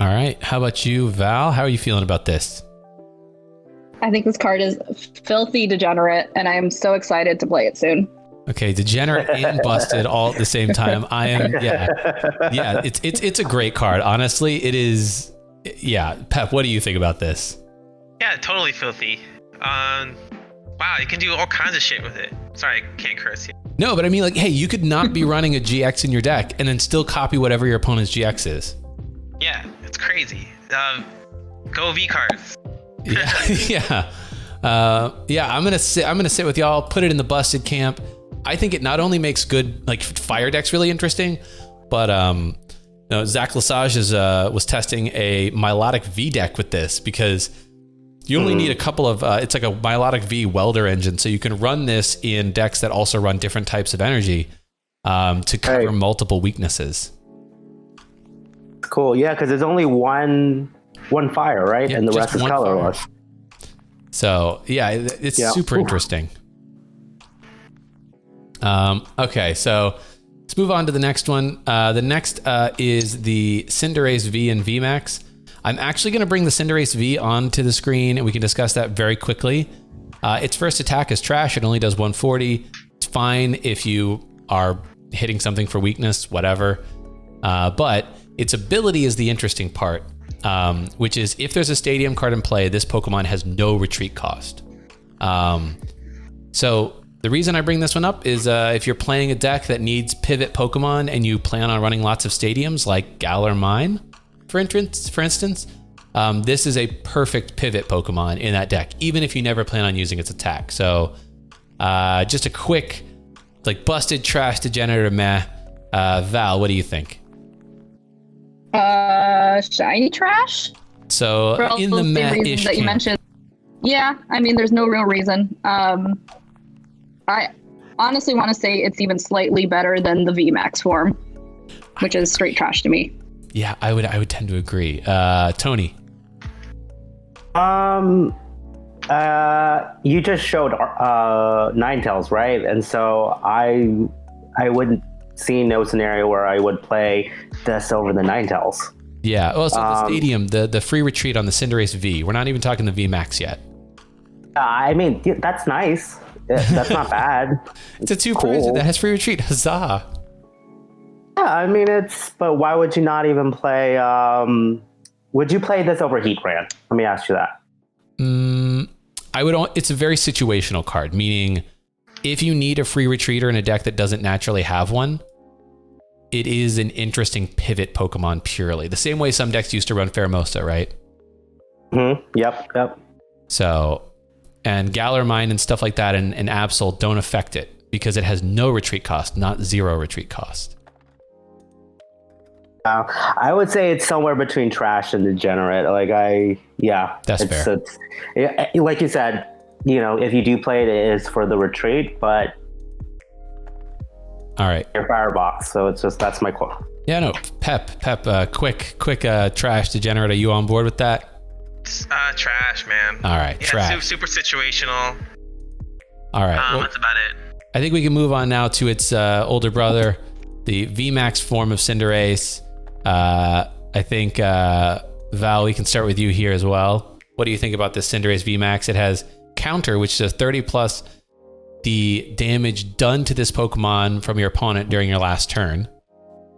All right. How about you, Val? How are you feeling about this? I think this card is filthy degenerate, and I am so excited to play it soon. Okay, degenerate and busted all at the same time. I am, yeah. It's a great card. Honestly, it is. Yeah, Pep, what do you think about this? Yeah, totally filthy. Wow, you can do all kinds of shit with it. Sorry, I can't curse here. No, but I mean, like, hey, you could not be running a GX in your deck and then still copy whatever your opponent's GX is. Yeah, it's crazy. Go V cards. Yeah. I'm gonna sit with y'all. Put it in the busted camp. I think it not only makes good like fire decks really interesting, but Zach Lesage was testing a Milotic V deck with this because you only need a couple of. It's like a Milotic V welder engine, so you can run this in decks that also run different types of energy to cover multiple weaknesses. Cool, yeah, because there's only one fire, right? Yeah, and the rest is colorless. Fire. So yeah, it's super interesting. Okay, so let's move on to the next one. The next is the Cinderace V and VMAX. I'm actually going to bring the Cinderace V onto the screen, and we can discuss that very quickly. Its first attack is trash. It only does 140. It's fine if you are hitting something for weakness, whatever. But its ability is the interesting part, which is if there's a stadium card in play, this Pokemon has no retreat cost. So the reason I bring this one up is if you're playing a deck that needs pivot Pokemon and you plan on running lots of stadiums like Galar Mine, for instance, this is a perfect pivot Pokemon in that deck, even if you never plan on using its attack. So just a quick, like busted trash degenerate meh. Val, what do you think? Shiny trash? So for all in the those same reasons that you mentioned. Yeah, I mean, there's no real reason. I honestly want to say it's even slightly better than the VMAX form, which is straight trash to me. Yeah, I would tend to agree. Tony. You just showed Ninetales, right? And so I wouldn't see no scenario where I would play this over the Ninetales. Yeah. Oh, so the stadium, the free retreat on the Cinderace V. We're not even talking the VMAX yet. I mean, that's nice. That's not bad. It's a 2 cool. That has free retreat. Huzzah. Yeah, I mean, but why would you not even play, would you play this over Heatran? Let me ask you that. It's a very situational card, meaning if you need a free retreater in a deck that doesn't naturally have one, it is an interesting pivot Pokemon purely. The same way some decks used to run Pheromosa, right? Yep. So, and Galar Mine and stuff like that and Absol don't affect it because it has no retreat cost, not 0 retreat cost. I would say it's somewhere between trash and degenerate. That's fair. Like you said, if you do play it, it is for the retreat, but all right, your firebox. So it's just, that's my quote. Yeah, no, Pep, quick trash degenerate. Are you on board with that? Trash, man. All right, yeah, trash. Super situational. All right, that's about it. I think we can move on now to its older brother, the VMAX form of Cinderace. I think, Val, we can start with you here as well. What do you think about this Cinderace VMAX? It has counter, which does 30 plus the damage done to this Pokemon from your opponent during your last turn.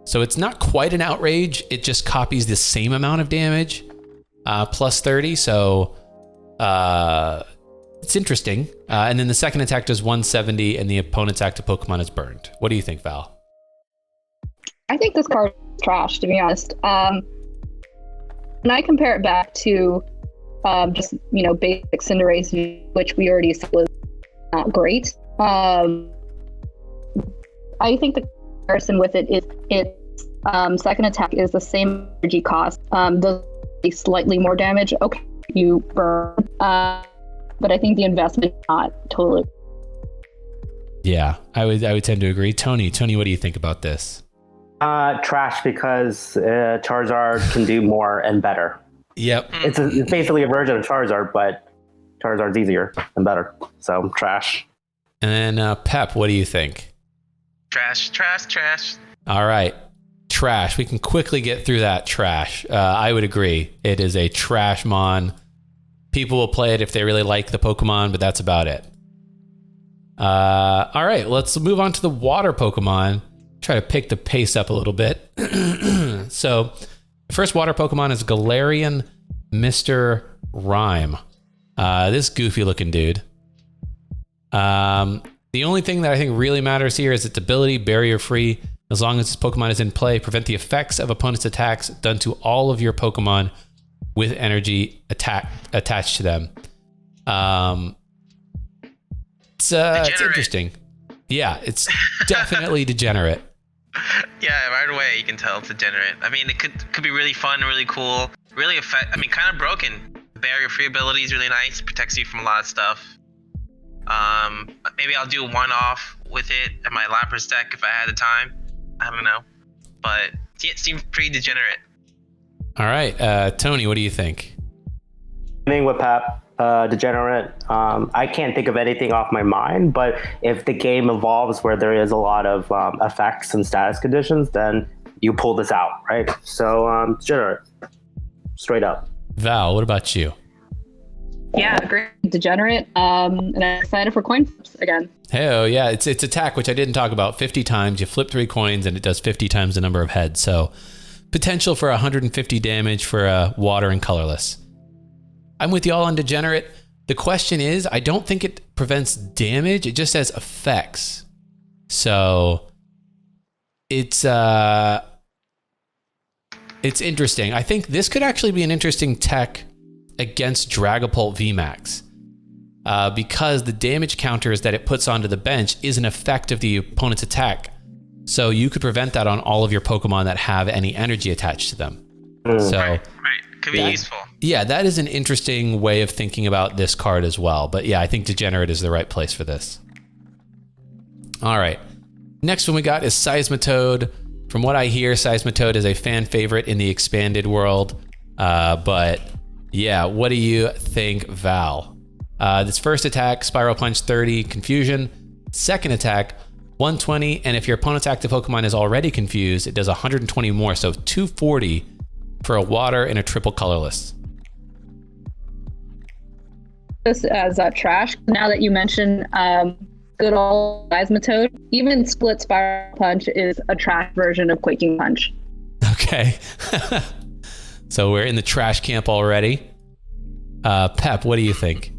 So it's not quite an outrage. It just copies the same amount of damage, plus 30. So it's interesting. And then the second attack does 170 and the opponent's active Pokemon is burned. What do you think, Val? I think this card is trash, to be honest. When I compare it back to just, basic Cinderace, which we already said was not great. I think the comparison with it is it's Second attack is the same energy cost. Does slightly more damage. Okay, you burn. But I think the investment not totally. Yeah, I would tend to agree. Tony, what do you think about this? Trash, because Charizard can do more and better. Yep. It's basically a version of Charizard, but Charizard's easier and better. So trash. And then Pep, what do you think? Trash. All right. Trash. We can quickly get through that trash. I would agree. It is a trash mon. People will play it if they really like the Pokemon, but that's about it. All right. Let's move on to the water Pokemon. Try to pick the pace up a little bit. So, the first water Pokemon is Galarian Mr. Rhyme. This goofy looking dude. The only thing that I think really matters here is its ability, barrier free. As long as this Pokemon is in play, prevent the effects of opponents' attacks done to all of your Pokemon with energy attached to them. It's interesting. Yeah, it's definitely Degenerate. Yeah, right away you can tell it's Degenerate. I mean, it could be really fun, really cool, really kind of broken. The barrier-free ability is really nice, protects you from a lot of stuff. Maybe I'll do a one-off with it in my Lapras deck if I had the time. I don't know, but it seems pretty Degenerate. All right, Tony, what do you think? Thing with Pep, Degenerate. I can't think of anything off my mind, but if the game evolves where there is a lot of effects and status conditions, then you pull this out, right? So Degenerate, straight up. Val, what about you? Yeah, great. Degenerate. And I'm excited for coin flips again. Hey, yeah, it's attack, which I didn't talk about. 50 times, you flip 3 coins, and it does 50 times the number of heads. So potential for 150 damage for water and colorless. I'm with y'all on Degenerate. The question is, I don't think it prevents damage. It just says effects. So it's interesting. I think this could actually be an interesting tech against Dragapult VMAX. Because the damage counters that it puts onto the bench is an effect of the opponent's attack. So you could prevent that on all of your Pokemon that have any energy attached to them. So Right. Could be useful. Yeah, that is an interesting way of thinking about this card as well. But yeah, I think Degenerate is the right place for this. All right. Next one we got is Seismitoad. From what I hear, Seismitoad is a fan favorite in the expanded world. But yeah, what do you think, Val? This first attack, Spiral Punch 30, Confusion. Second attack, 120. And if your opponent's active Pokemon is already confused, it does 120 more. So 240 for a water and a triple colorless. This as trash. Now that you mention good old Seismitoad, even Split Spiral Punch is a trash version of Quaking Punch. Okay. So we're in the trash camp already. Pep, what do you think?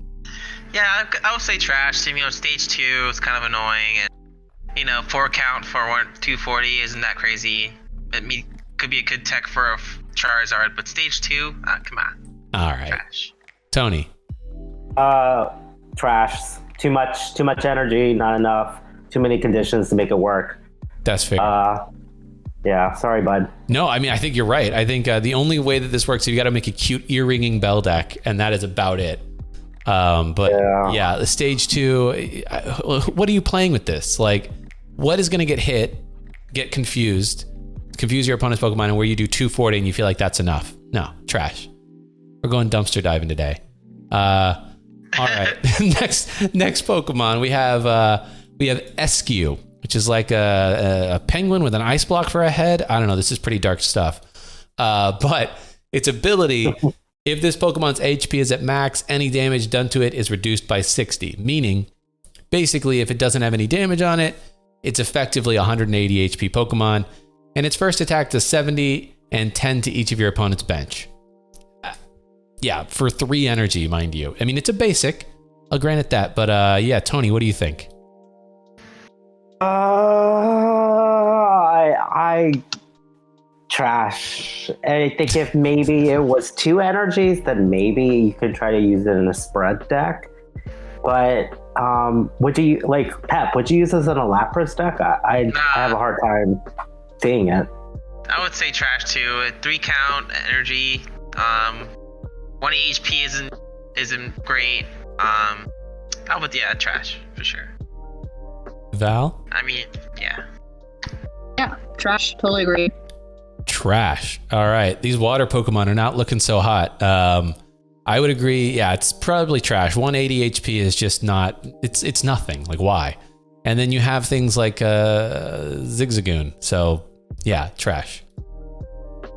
Yeah, I would say trash. Stage 2 is kind of annoying, and 4 count for 240 isn't that crazy. It could be a good tech for a Charizard, but stage 2, come on. All right. Trash. Tony. Trash. Too much energy, not enough. Too many conditions to make it work. That's fair. Yeah, sorry, bud. No, I mean, I think you're right. I think the only way that this works is you got to make a cute ear-ringing bell deck, and that is about it. But yeah, the stage 2, what are you playing with this? Like, what is going to get confuse your opponent's Pokemon, and where you do 240 and you feel like that's enough? No, trash. We're going dumpster diving today. All right. next Pokemon we have Eskew, which is like a penguin with an ice block for a head. I don't know. This is pretty dark stuff. But its ability, if this Pokemon's HP is at max, any damage done to it is reduced by 60. Meaning, basically, if it doesn't have any damage on it, it's effectively a 180 HP Pokemon. And its first attack does 70 and 10 to each of your opponent's bench. Yeah, for 3 energy, mind you. I mean, it's a basic. I'll grant it that. But yeah, Tony, what do you think? I trash. I think if maybe it was 2 energies, then maybe you could try to use it in a spread deck. But would you Pep? Would you use this in a Lapras deck? I have a hard time seeing it. I would say trash too. 3 count energy. 1 HP isn't great. I would trash for sure. Val? I mean, yeah. Yeah, trash. Totally agree. Trash. All right. These water Pokemon are not looking so hot. I would agree. Yeah, it's probably trash. 180 HP is just not, it's nothing. Like, why? And then you have things like Zigzagoon. So yeah, trash.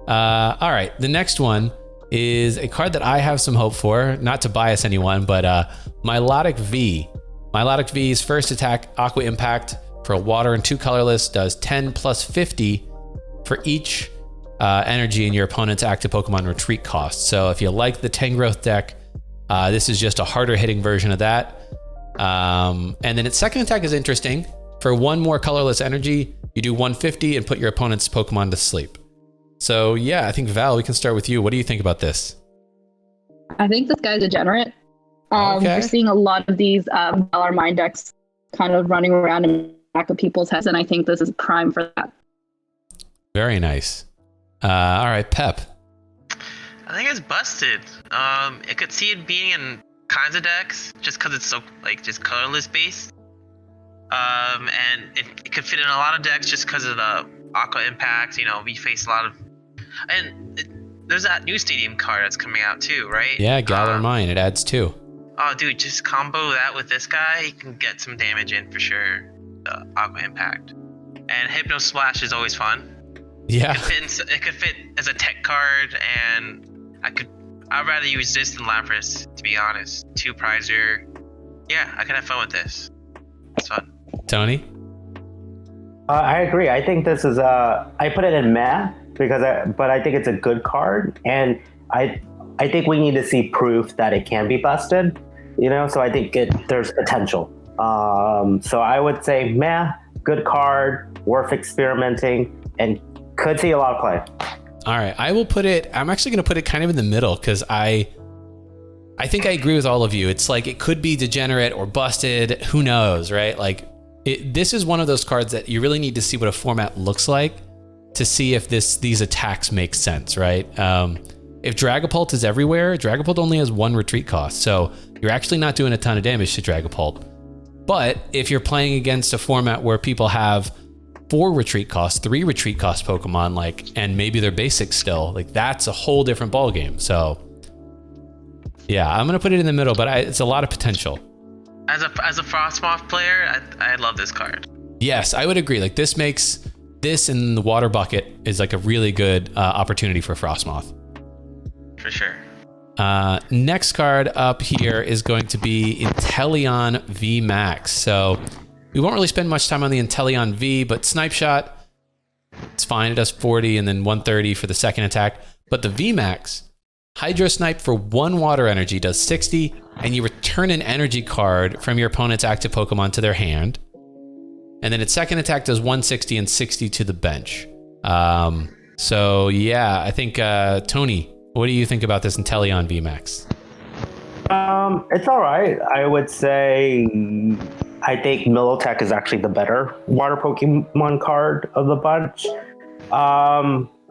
All right. The next one is a card that I have some hope for, not to bias anyone, but Milotic V. Milotic V's first attack, Aqua Impact, for a water and 2 colorless, does 10 plus 50 for each energy in your opponent's active Pokemon retreat cost. So if you like the Tangrowth deck, this is just a harder hitting version of that. And then its second attack is interesting. For 1 more colorless energy, you do 150 and put your opponent's Pokemon to sleep. So yeah, I think Val, we can start with you. What do you think about this? I think this guy's Degenerate. Okay. We're seeing a lot of these Valor Mind decks kind of running around in the back of people's heads, and I think this is prime for that. Very nice. All right, Pep. I think it's busted. I could see it being in kinds of decks just because it's so just colorless based. And it could fit in a lot of decks just because of the Aqua Impact. We face a lot of, and there's that new Stadium card that's coming out too, right? Yeah, Galar Mine. It adds 2. Oh, dude, just combo that with this guy, you can get some damage in for sure. The Aqua Impact. And Hypno Splash is always fun. Yeah. It could fit as a tech card, and I'd rather use this than Lapras, to be honest. 2 Prizer. Yeah, I could have fun with this. It's fun. Tony? I agree. I think this is I put it in meh but I think it's a good card, and I think we need to see proof that it can be busted. So I think there's potential. So I would say meh, good card, worth experimenting, and could see a lot of play. All right, I'm actually going to put it kind of in the middle because I think I agree with all of you. It's like it could be Degenerate or busted. Who knows, right? Like this is one of those cards that you really need to see what a format looks like to see if these attacks make sense, right? If Dragapult is everywhere, Dragapult only has 1 retreat cost, so you're actually not doing a ton of damage to Dragapult. But if you're playing against a format where people have 4 retreat costs, 3 retreat cost Pokemon, and maybe they're basic still, that's a whole different ballgame. So yeah, I'm gonna put it in the middle, but it's a lot of potential. As a Frostmoth player, I love this card. Yes, I would agree. This makes this in the water bucket is a really good opportunity for Frostmoth. For sure. Next card up here is going to be Inteleon V Max. So we won't really spend much time on the Inteleon V, but Snipe Shot, it's fine. It does 40 and then 130 for the second attack. But the V Max, Hydro Snipe for 1 water energy does 60, and you return an energy card from your opponent's active Pokemon to their hand. And then its second attack does 160 and 60 to the bench. So yeah, I think Tony, what do you think about this Inteleon VMAX? It's all right. I would say I think Militech is actually the better water Pokemon card of the bunch.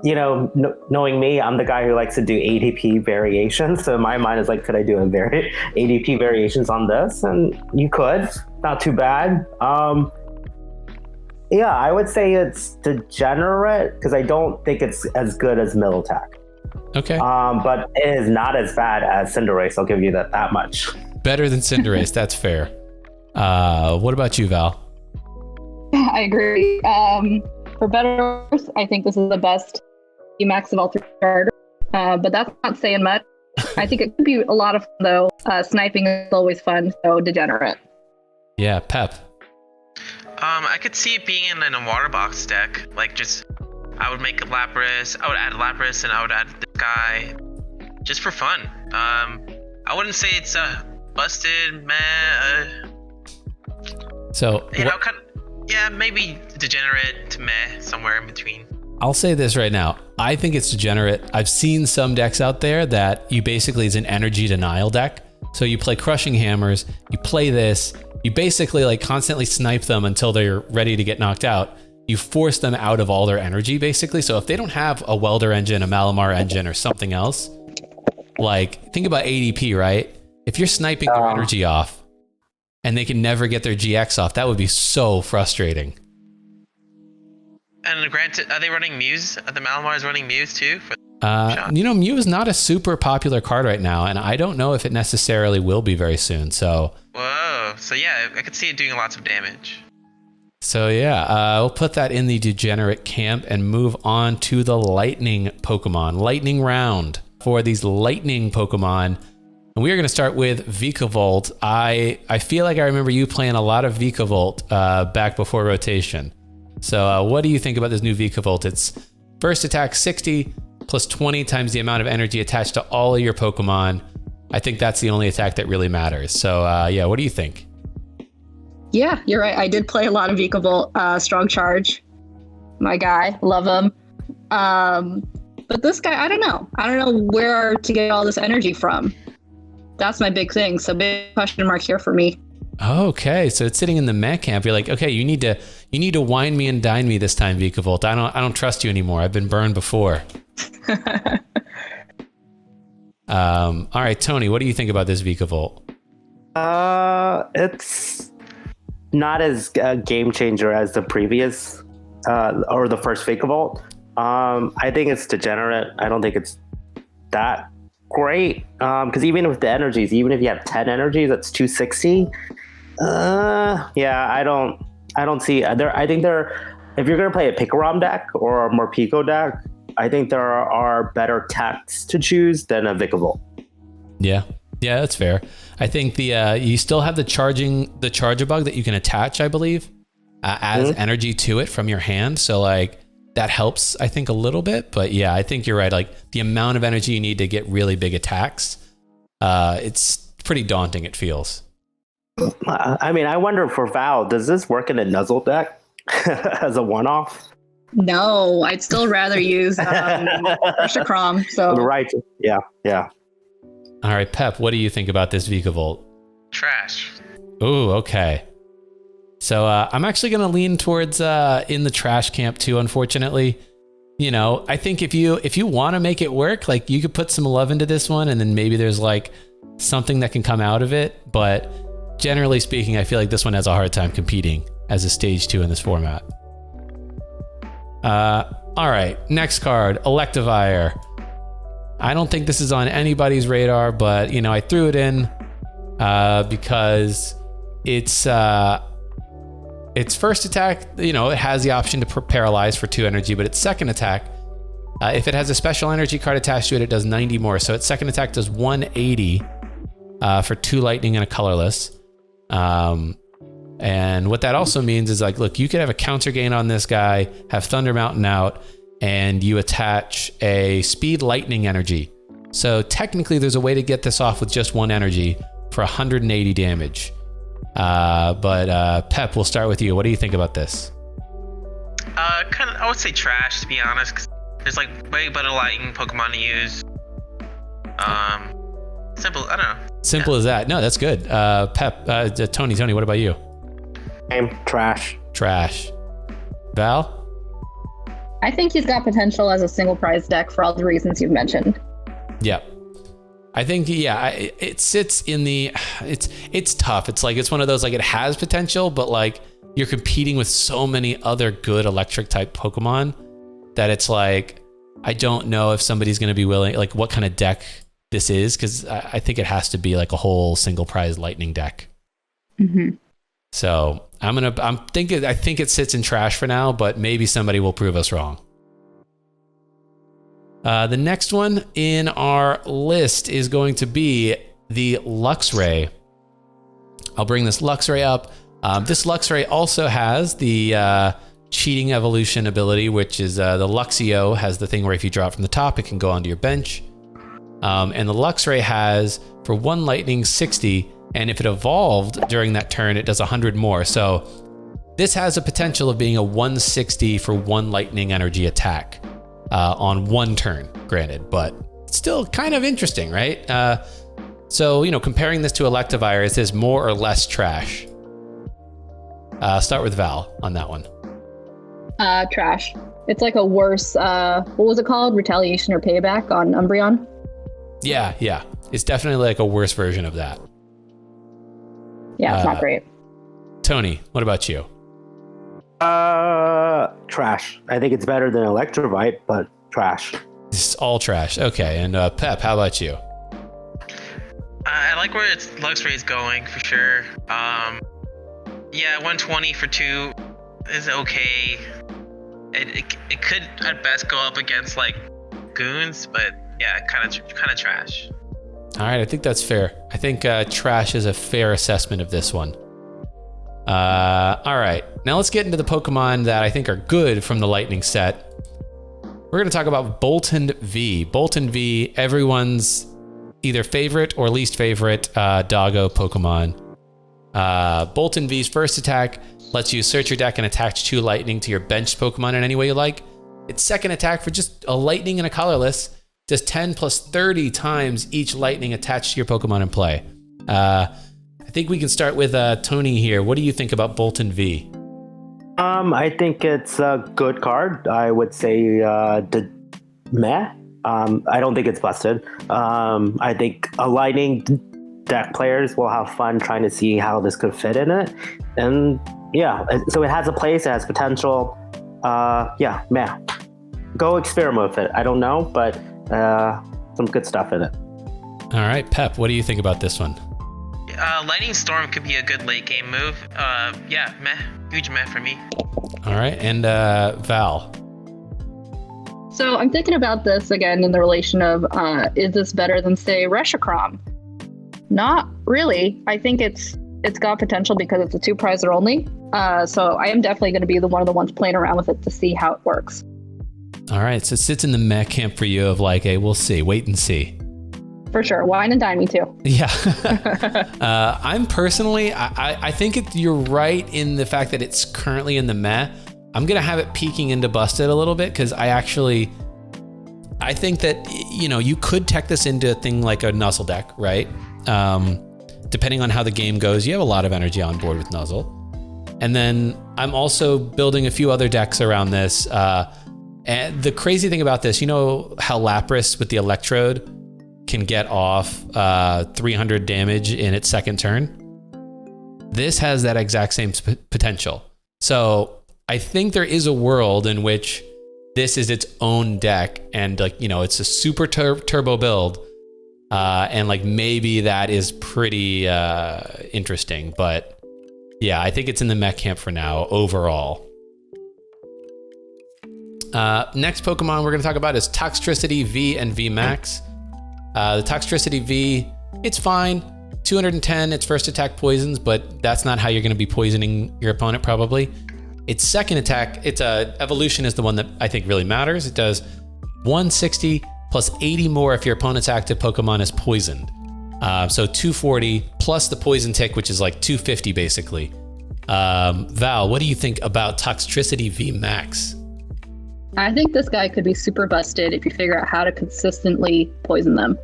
Knowing me, I'm the guy who likes to do ADP variations. So my mind is could I do ADP variations on this? And you could. Not too bad. Yeah, I would say it's Degenerate because I don't think it's as good as Militech. Okay. But it is not as bad as Cinderace. I'll give you that much. Better than Cinderace. That's fair. What about you, Val? I agree. For better or worse, I think this is the best Max of all 3 starters. But that's not saying much. I think it could be a lot of fun, though. Sniping is always fun, so Degenerate. Yeah, Pep. I could see it being in a water box deck. I would make a Lapras, I would add Lapras, and I would add this guy just for fun. I wouldn't say it's busted, meh. So maybe Degenerate to meh, somewhere in between. I'll say this right now. I think it's Degenerate. I've seen some decks out there that you basically is an energy denial deck. So you play Crushing Hammers, you play this, you basically constantly snipe them until they're ready to get knocked out. you force them out of all their energy, basically. So if they don't have a welder engine, a Malamar engine, or something else, like think about ADP, right? If you're sniping their energy off and they can never get their GX off, that would be so frustrating. And granted, are they running Muse? Are the Malamars running Muse too? Mew is not a super popular card right now, and I don't know if it necessarily will be very soon. So, whoa. So yeah, I could see it doing lots of damage. So yeah, we'll put that in the Degenerate camp and move on to the Lightning Pokemon. Lightning round for these Lightning Pokemon. And we are going to start with Vikavolt. I feel like I remember you playing a lot of Vikavolt back before rotation. So what do you think about this new Vikavolt? It's first attack 60 plus 20 times the amount of energy attached to all of your Pokemon. I think that's the only attack that really matters. So yeah, what do you think? Yeah, you're right. I did play a lot of Vikavolt, Strong Charge. My guy, love him. But this guy, I don't know. I don't know where to get all this energy from. That's my big thing. So big question mark here for me. Okay, so it's sitting in the mech camp. You're like, okay, you need to wine me and dine me this time, Vikavolt. I don't trust you anymore. I've been burned before. All right, Tony, what do you think about this Vikavolt? It's not as a game changer as the previous or the first Vikavolt. I think it's Degenerate. I don't think it's that great because even with the energies, even if you have 10 energies, that's 260. Yeah, I don't see there. I think if you're gonna play a Pikarom deck or a Morpeko deck, I think there are better techs to choose than a Vikavolt. Yeah, that's fair. I think you still have the Charge-a-Bug that you can attach, I believe, as energy to it from your hand. So like that helps, I think, a little bit. But yeah, I think you're right. Like the amount of energy you need to get really big attacks, it's pretty daunting. It feels. I mean, I wonder for Val, does this work in a Nuzzle deck as a one-off? No, I'd still rather use Ushakrom. So Right. Yeah. All right, Pep, what do you think about this Vikavolt? Trash. Ooh, okay. So I'm actually going to lean towards in the trash camp too, unfortunately. You know, I think if you want to make it work, like you could put some love into this one and then maybe there's like something that can come out of it. But generally speaking, I feel like this one has a hard time competing as a stage 2 in this format. All right, next card, Electivire. I don't think this is on anybody's radar, but you know, I threw it in because it's first attack, you know, it has the option to paralyze for 2 energy, but its second attack, if it has a special energy card attached to it, it does 90 more. So its second attack does 180 for 2 lightning and a colorless. And what that also means is like, look, you could have a counter gain on this guy, have Thunder Mountain out, and you attach a speed lightning energy. So technically there's a way to get this off with just 1 energy for 180 damage. But Pep, we'll start with you. What do you think about this? I would say trash, to be honest, 'cause there's like way better lightning Pokemon to use. Simple, I don't know. Simple as that. No, that's good. Pep, Tony, what about you? Trash. Val? I think he's got potential as a single prize deck for all the reasons you've mentioned. Yeah. I think, yeah, it sits in the, it's tough. It's like, it's one of those, like it has potential, but like you're competing with so many other good electric type Pokemon that it's like, I don't know if somebody's going to be willing, like what kind of deck this is. 'Cause I think it has to be like a whole single prize lightning deck. Mm-hmm. So I think it sits in trash for now, but maybe somebody will prove us wrong. The next one in our list is going to be the Luxray. I'll bring this Luxray up. This Luxray also has the cheating evolution ability, which is the Luxio has the thing where if you draw it from the top, it can go onto your bench. And the Luxray has for 1 lightning 60, and if it evolved during that turn, it does 100 more. So this has a potential of being a 160 for 1 lightning energy attack on 1 turn, granted, but still kind of interesting, right? So, you know, comparing this to Electivire, is this more or less trash? Start with Val on that one. Trash. It's like a worse, what was it called? Retaliation or Payback on Umbreon? Yeah. It's definitely like a worse version of that. Yeah, it's not great. Tony, what about you? Trash. I think it's better than Electrovite, but trash. It's all trash. Okay, and Pep, how about you? I like where its Luxray is going for sure. Yeah, 120 for 2 is okay. It could at best go up against like goons, but yeah, kind of trash. All right, I think that's fair. I think trash is a fair assessment of this one. All right, now let's get into the Pokemon that I think are good from the Lightning set. We're going to talk about Bolton V. Bolton V, everyone's either favorite or least favorite doggo Pokemon. Bolton V's first attack lets you search your deck and attach 2 lightning to your benched Pokemon in any way you like. Its second attack, for just a lightning and a colorless, does 10 plus 30 times each lightning attached to your Pokemon in play. I think we can start with Tony here. What do you think about Bolton V? I think it's a good card. I would say meh. I don't think it's busted. I think a lightning deck players will have fun trying to see how this could fit in it. And yeah, so it has a place, it has potential. Yeah, meh. Go experiment with it. I don't know, but some good stuff in it. All right, Pep, what do you think about this one? Lightning Storm could be a good late game move. Yeah, meh. Huge meh for me. All right, and Val. So I'm thinking about this again in the relation of, is this better than, say, Reshiram? Not really. I think it's got potential because it's a 2-prizer only. So I am definitely going to be one of the ones playing around with it to see how it works. All right, so it sits in the meh camp for you of like, hey, we'll see, wait and see. For sure. Wine and dine me too. Yeah. I'm personally, I think you're right in the fact that it's currently in the meh. I'm going to have it peeking into busted a little bit because I think that, you could tech this into a thing like a Nuzzle deck, right? Depending on how the game goes, you have a lot of energy on board with Nuzzle. And then I'm also building a few other decks around this. And the crazy thing about this, you know how Lapras with the Electrode can get off 300 damage in its second turn? This has that exact same potential. So I think there is a world in which this is its own deck and it's a super turbo build. And maybe that is pretty interesting, but yeah, I think it's in the mech camp for now overall. Next Pokemon we're going to talk about is Toxtricity V and V Max. The Toxtricity V, it's fine. 210, its first attack poisons, but that's not how you're going to be poisoning your opponent probably. Its second attack, its evolution is the one that I think really matters. It does 160 plus 80 more if your opponent's active Pokemon is poisoned. So 240 plus the poison tick, which is like 250 basically. Val, what do you think about Toxtricity V Max? I think this guy could be super busted if you figure out how to consistently poison them.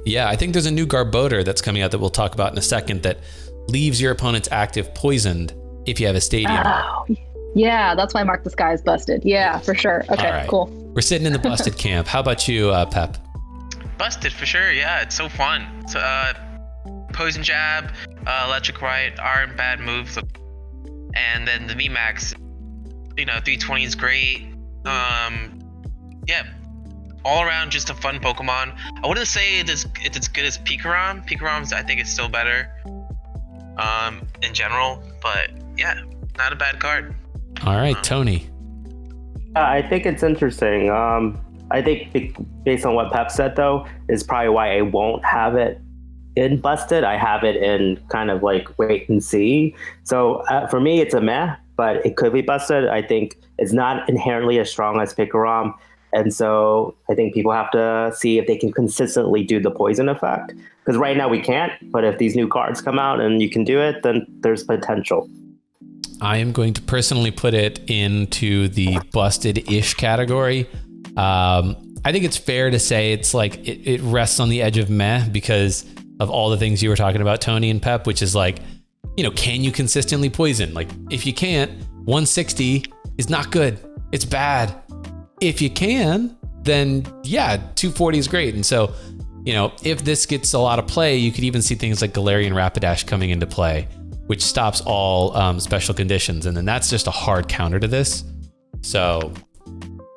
Yeah, I think there's a new Garbodor that's coming out that we'll talk about in a second that leaves your opponent's active poisoned if you have a stadium. Oh, yeah, that's why I marked this guy as busted. Yeah, for sure. Okay, right. Cool. We're sitting in the busted camp. How about you, Pep? Busted for sure. Yeah, it's so fun. So, Poison Jab, Electric Rite aren't bad moves. And then the VMAX, 320 is great. Yeah, all around just a fun Pokemon. I wouldn't say it's as good as Pikarom. Pikarom's, I think, is still better in general. But yeah, not a bad card. All right, Tony. I think it's interesting. I think based on what Pep said, though, is probably why I won't have it in busted. I have it in kind of like wait and see. So for me, it's a meh, but it could be busted. I think it's not inherently as strong as Pikarom. And so I think people have to see if they can consistently do the poison effect. Because right now we can't, but if these new cards come out and you can do it, then there's potential. I am going to personally put it into the busted-ish category. I think it's fair to say it's like it rests on the edge of meh because of all the things you were talking about, Tony and Pep, which is like can you consistently poison? Like, if you can't, 160 is not good. It's bad. If you can, then yeah, 240 is great. And so, if this gets a lot of play, you could even see things like Galarian Rapidash coming into play, which stops all special conditions. And then that's just a hard counter to this. So,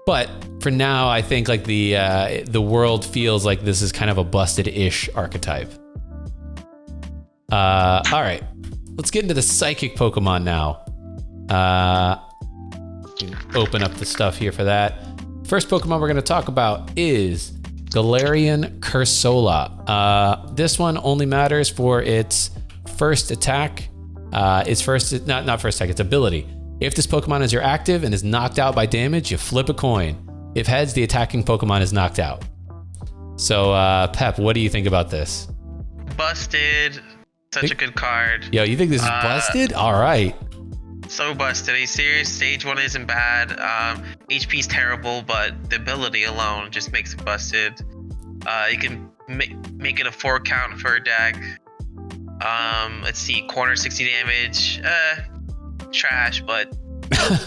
but for now, I think like the world feels like this is kind of a busted-ish archetype. All right, let's get into the psychic Pokemon now. Open up the stuff here for that. First Pokemon we're going to talk about is Galarian Cursola. This one only matters for its first attack. Its ability. If this Pokemon is your active and is knocked out by damage, you flip a coin. If heads, the attacking Pokemon is knocked out. So, Pep, what do you think about this? Busted. Such a good card. Yo, you think this is busted? All right. So busted. A serious stage 1 isn't bad. HP's terrible, but the ability alone just makes it busted. You can make it a 4 count for a deck. Let's see, corner 60 damage. Trash, but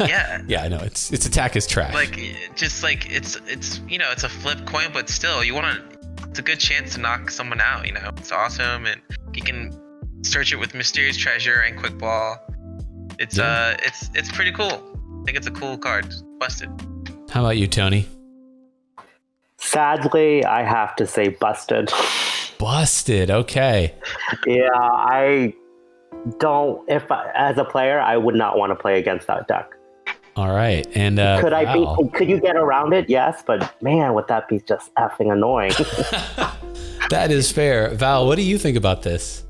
yeah. Yeah, I know. Its attack is trash. It's a flip coin, but still, it's a good chance to knock someone out. It's awesome, and you can search it with Mysterious Treasure and Quick Ball. It's pretty cool. I think it's a cool card. Busted. How about you, Tony? Sadly, I have to say busted. Busted. Okay. Yeah, as a player, I would not want to play against that deck. All right. And could you get around it? Yes, but man, would that be just effing annoying. That is fair. Val, what do you think about this?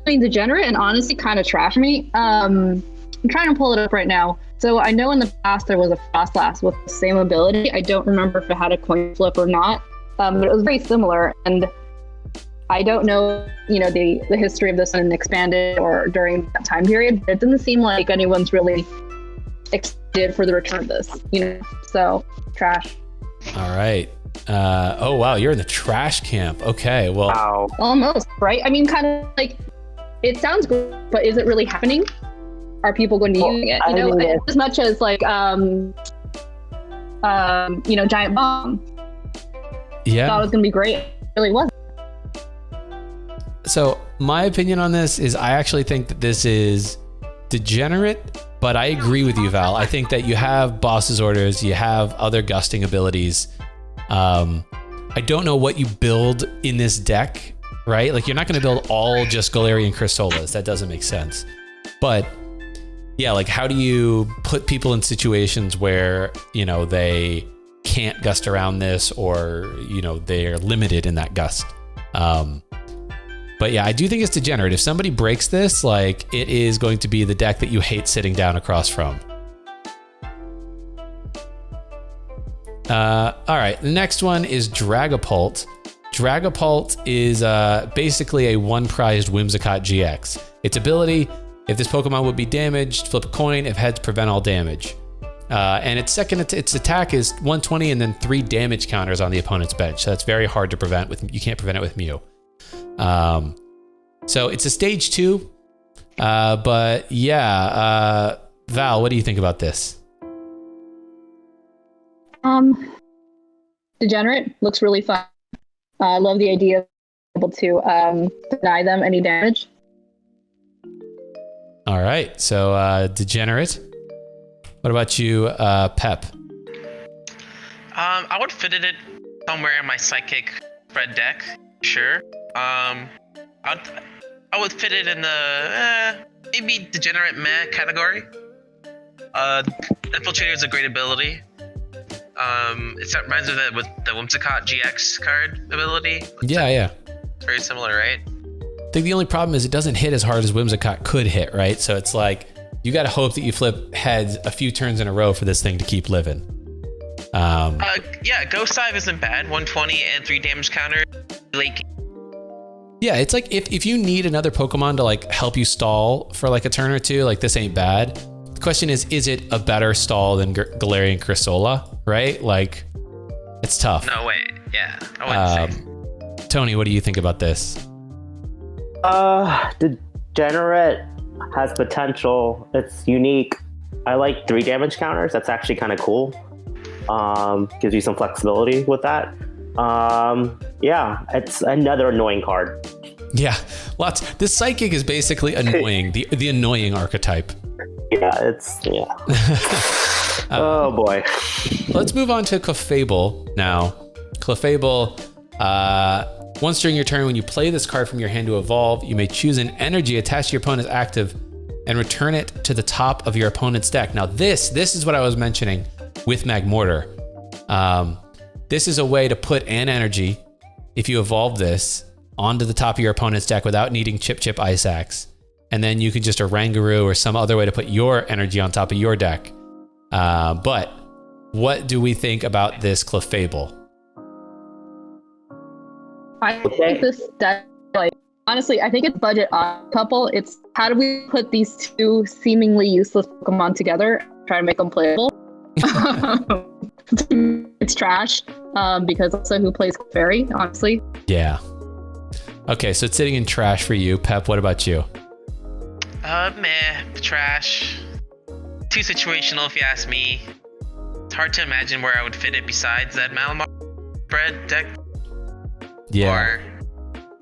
Degenerate and honestly kind of trash me. I'm trying to pull it up right now. So I know in the past there was a Frostlass with the same ability. I don't remember if it had a coin flip or not, but it was very similar. And I don't know, the history of this one expanded or during that time period. But it doesn't seem like anyone's really excited for the return of this, So trash. All right. Oh wow, you're in the trash camp. Okay, well, wow. Almost, right? I mean, kind of like it sounds good, but is it really happening? Are people going to be using it? As much as like Giant Bomb. Yeah. I thought it was going to be great. It really wasn't. So my opinion on this is I actually think that this is degenerate, but I agree with you, Val. I think that you have boss's orders, you have other gusting abilities. I don't know what you build in this deck, right? Like, you're not going to build all just Galarian Cursolas. That doesn't make sense. But yeah, like, how do you put people in situations where, they can't gust around this, or, they're limited in that gust? But yeah, I do think it's degenerate. If somebody breaks this, like, it is going to be the deck that you hate sitting down across from. All right, the next one is Dragapult. Dragapult is basically a one-prized Whimsicott GX. Its ability, if this Pokemon would be damaged, flip a coin. If heads, prevent all damage. And its attack is 120 and then 3 damage counters on the opponent's bench. So that's very hard to prevent you can't prevent it with Mew. So it's a stage 2. But yeah, Val, what do you think about this? Degenerate looks really fun. I love the idea of being able to deny them any damage. All right, so Degenerate. What about you, Pep? I would fit it somewhere in my Psychic spread deck, sure. I would fit it in the maybe Degenerate meh category. Infiltrator is a great ability. It reminds me with the Whimsicott GX card ability. Yeah. It's very similar, right? I think the only problem is it doesn't hit as hard as Whimsicott could hit, right? So it's like, you got to hope that you flip heads a few turns in a row for this thing to keep living. Yeah, Ghost Dive isn't bad. 120 and 3 damage counter. Like, yeah, it's like if you need another Pokemon to like help you stall for like a turn or two, like this ain't bad. The question is it a better stall than Galarian Cursola, right? Like, it's tough. No way. Yeah, I wouldn't say. Tony, what do you think about this? Degenerate has potential. It's unique. I like 3 damage counters. That's actually kind of cool. Gives you some flexibility with that. Yeah, it's another annoying card. Yeah, lots. This Psychic is basically annoying, the annoying archetype. Yeah. Oh boy. Let's move on to Clefable now. Clefable, once during your turn, when you play this card from your hand to evolve, you may choose an energy attached to your opponent's active and return it to the top of your opponent's deck. Now this is what I was mentioning with Magmortar. This is a way to put an energy, if you evolve this, onto the top of your opponent's deck without needing Chip Ice Axe. And then you can just Oranguru or some other way to put your energy on top of your deck. But what do we think about this Clefable? I think this deck, like, honestly, I think it's budget on a couple. It's how do we put these two seemingly useless Pokemon together, try to make them playable? It's trash, because also who plays Fairy, honestly. Yeah. Okay, so it's sitting in trash for you. Pep, what about you? Trash. Too situational, if you ask me. It's hard to imagine where I would fit it besides that Malamar bread deck. Yeah. Or,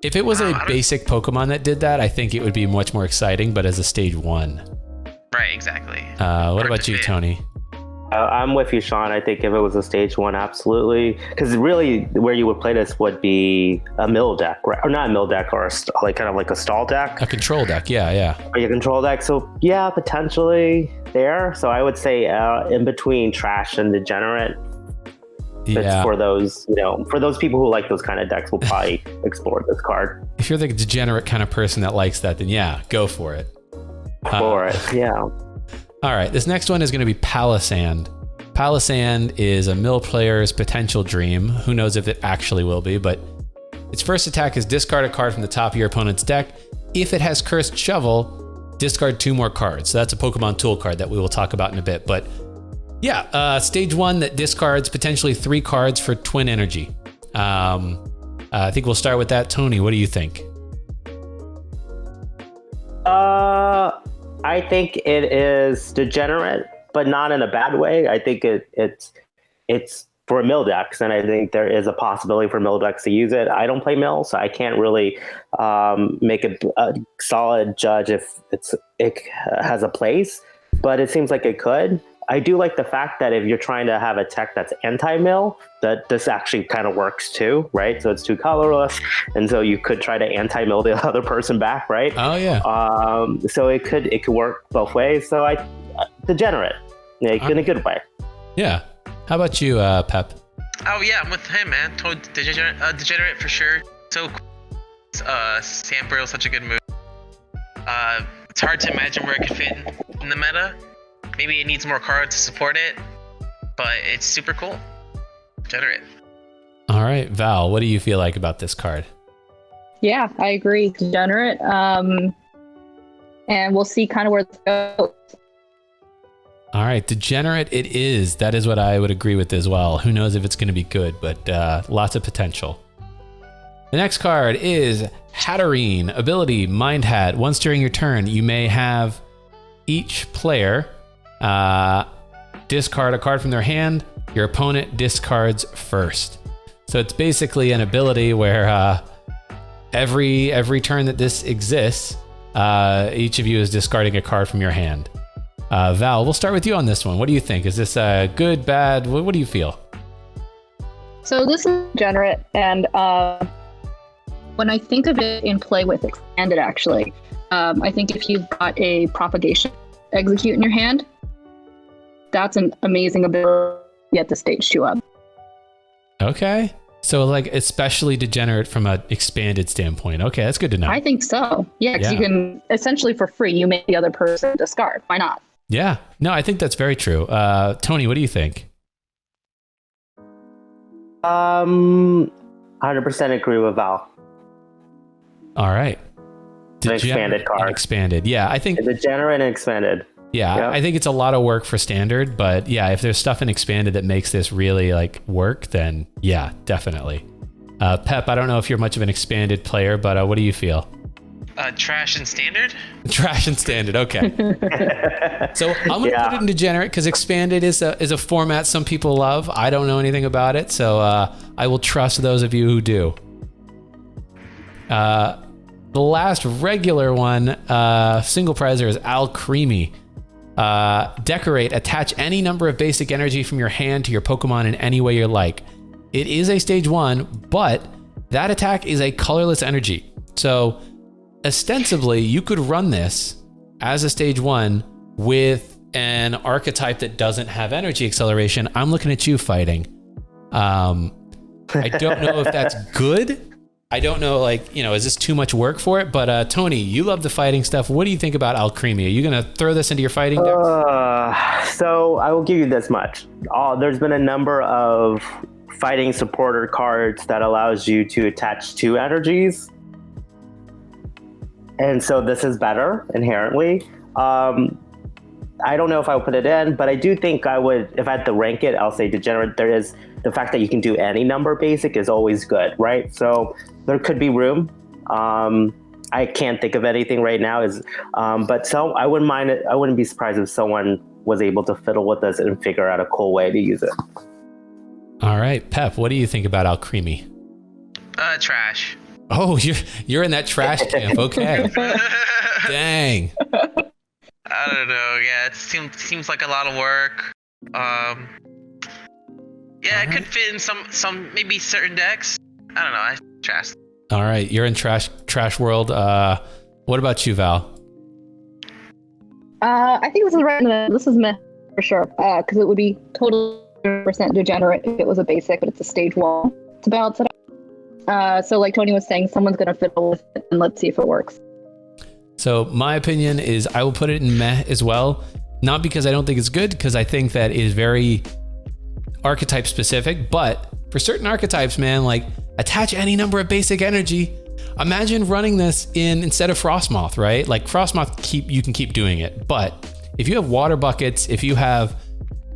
if it was a basic Pokemon that did that, I think it would be much more exciting, but as a stage 1. right, exactly. What about you, Tony? I'm with you, Sean. I think if it was a stage 1, absolutely. Because really, where you would play this would be a mill deck, right? Or not a mill deck, or kind of like a stall deck. A control deck, yeah. Or your control deck. So yeah, potentially there. So I would say in between trash and degenerate. Yeah. It's for those, for those people who like those kind of decks, will probably explore this card. If you're the degenerate kind of person that likes that, then yeah, go for it. Yeah. All right, this next one is going to be Palisand. Palisand is a mill player's potential dream. Who knows if it actually will be, but its first attack is discard a card from the top of your opponent's deck. If it has Cursed Shovel, discard 2 more cards. So that's a Pokemon tool card that we will talk about in a bit. But yeah, stage 1 that discards potentially 3 cards for twin energy. I think we'll start with that. Tony, what do you think? I think it is degenerate, but not in a bad way. I think it's for mill decks, and I think there is a possibility for mill decks to use it. I don't play mill, so I can't really make a solid judge if it has a place, but it seems like it could. I do like the fact that if you're trying to have a tech that's anti-mill, that this actually kind of works too, right? So it's 2 colorless, and so you could try to anti-mill the other person back, right? Oh yeah. So it could work both ways. So degenerate, in a good way. Yeah. How about you, Pep? Oh yeah, I'm with him, man. Totally degenerate for sure. So Sampler is such a good move. It's hard to imagine where it could fit in the meta. Maybe it needs more cards to support it, but it's super cool. Degenerate. All right, Val, what do you feel like about this card? Yeah, I agree. Degenerate. And we'll see kind of where this goes. All right, degenerate it is. That is what I would agree with as well. Who knows if it's going to be good, but lots of potential. The next card is Hatterene. Ability, Mind Hat. Once during your turn, you may have each player discard a card from their hand. Your opponent discards first. So it's basically an ability where every turn that this exists, each of you is discarding a card from your hand. Val, we'll start with you on this one. What do you think? Is this good, bad? What do you feel? So this is degenerate, and when I think of it in play with expanded, actually, I think if you've got a propagation execute in your hand, that's an amazing ability to get the stage 2 up. Okay. So like especially degenerate from an expanded standpoint. Okay, that's good to know. I think so. Yeah, because you can essentially for free, you make the other person discard. Why not? Yeah. No, I think that's very true. Tony, what do you think? 100% agree with Val. All right. An expanded card. Expanded. Yeah, I think degenerate and expanded. Yeah, yep. I think it's a lot of work for standard, but yeah, if there's stuff in expanded that makes this really like work, then yeah, definitely. Pep, I don't know if you're much of an expanded player, but what do you feel? Trash and standard. Trash and standard. Okay. So I'm gonna put it in Degenerate because expanded is a format some people love. I don't know anything about it, so I will trust those of you who do. The last regular one, single prizer, is Al Creamy. Decorate. Attach any number of basic energy from your hand to your Pokemon in any way you like. It is a stage 1, but that attack is a colorless energy. So ostensibly, you could run this as a stage 1 with an archetype that doesn't have energy acceleration. I'm looking at you, Fighting. I don't know if that's good. I don't know, is this too much work for it? But Tony, you love the fighting stuff. What do you think about Alcremie? Are you going to throw this into your fighting deck? So I will give you this much. There's been a number of fighting supporter cards that allows you to attach 2 energies. And so this is better inherently. I don't know if I would put it in, but I do think I would, if I had to rank it, I'll say Degenerate. There is the fact that you can do any number basic is always good, right? So there could be room. I can't think of anything right now. But so I wouldn't mind it. I wouldn't be surprised if someone was able to fiddle with this and figure out a cool way to use it. All right, Pep, what do you think about Alcremie? Trash. Oh, you're in that trash camp. Okay. Dang. I don't know. Yeah, it seems like a lot of work. Yeah, it could fit in some maybe certain decks. I don't know. Trash. All right, you're in trash world. What about you, Val? I think this is right. This is meh for sure. Because it would be totally 100% Degenerate if it was a basic, but it's a stage 1 to balance it out. So like Tony was saying, someone's gonna fiddle with it, and let's see if it works. So my opinion is I will put it in meh as well. Not because I don't think it's good, because I think that is very archetype specific, but for certain archetypes, man, like attach any number of basic energy. Imagine running this instead of Frostmoth, right? Like Frostmoth, you can keep doing it, but if you have water buckets, if you have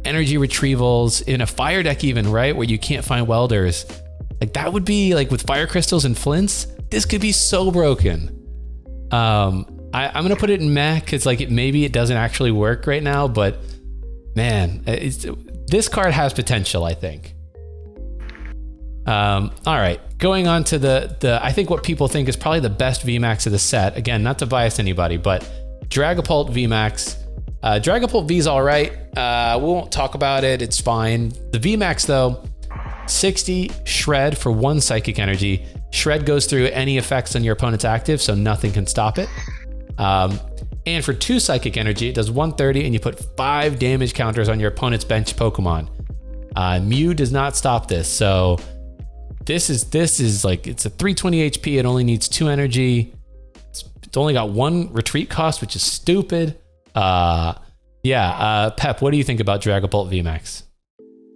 energy retrievals in a fire deck even, right, where you can't find welders, like that would be like with fire crystals and flints, this could be so broken. I'm gonna put it in meh because maybe it doesn't actually work right now, but man, this card has potential, I think. All right, going on to the I think what people think is probably the best VMAX of the set. Again, not to bias anybody, but Dragapult VMAX. Dragapult V is all right. We won't talk about it. It's fine. The VMAX though, 60 Shred for 1 psychic energy. Shred goes through any effects on your opponent's active, so nothing can stop it. And for 2 psychic energy, it does 130, and you put 5 damage counters on your opponent's bench Pokemon. Mew does not stop this, so this is like, it's a 320 HP. It only needs 2 energy. It's only got 1 retreat cost, which is stupid. Pep, what do you think about Dragapult VMAX?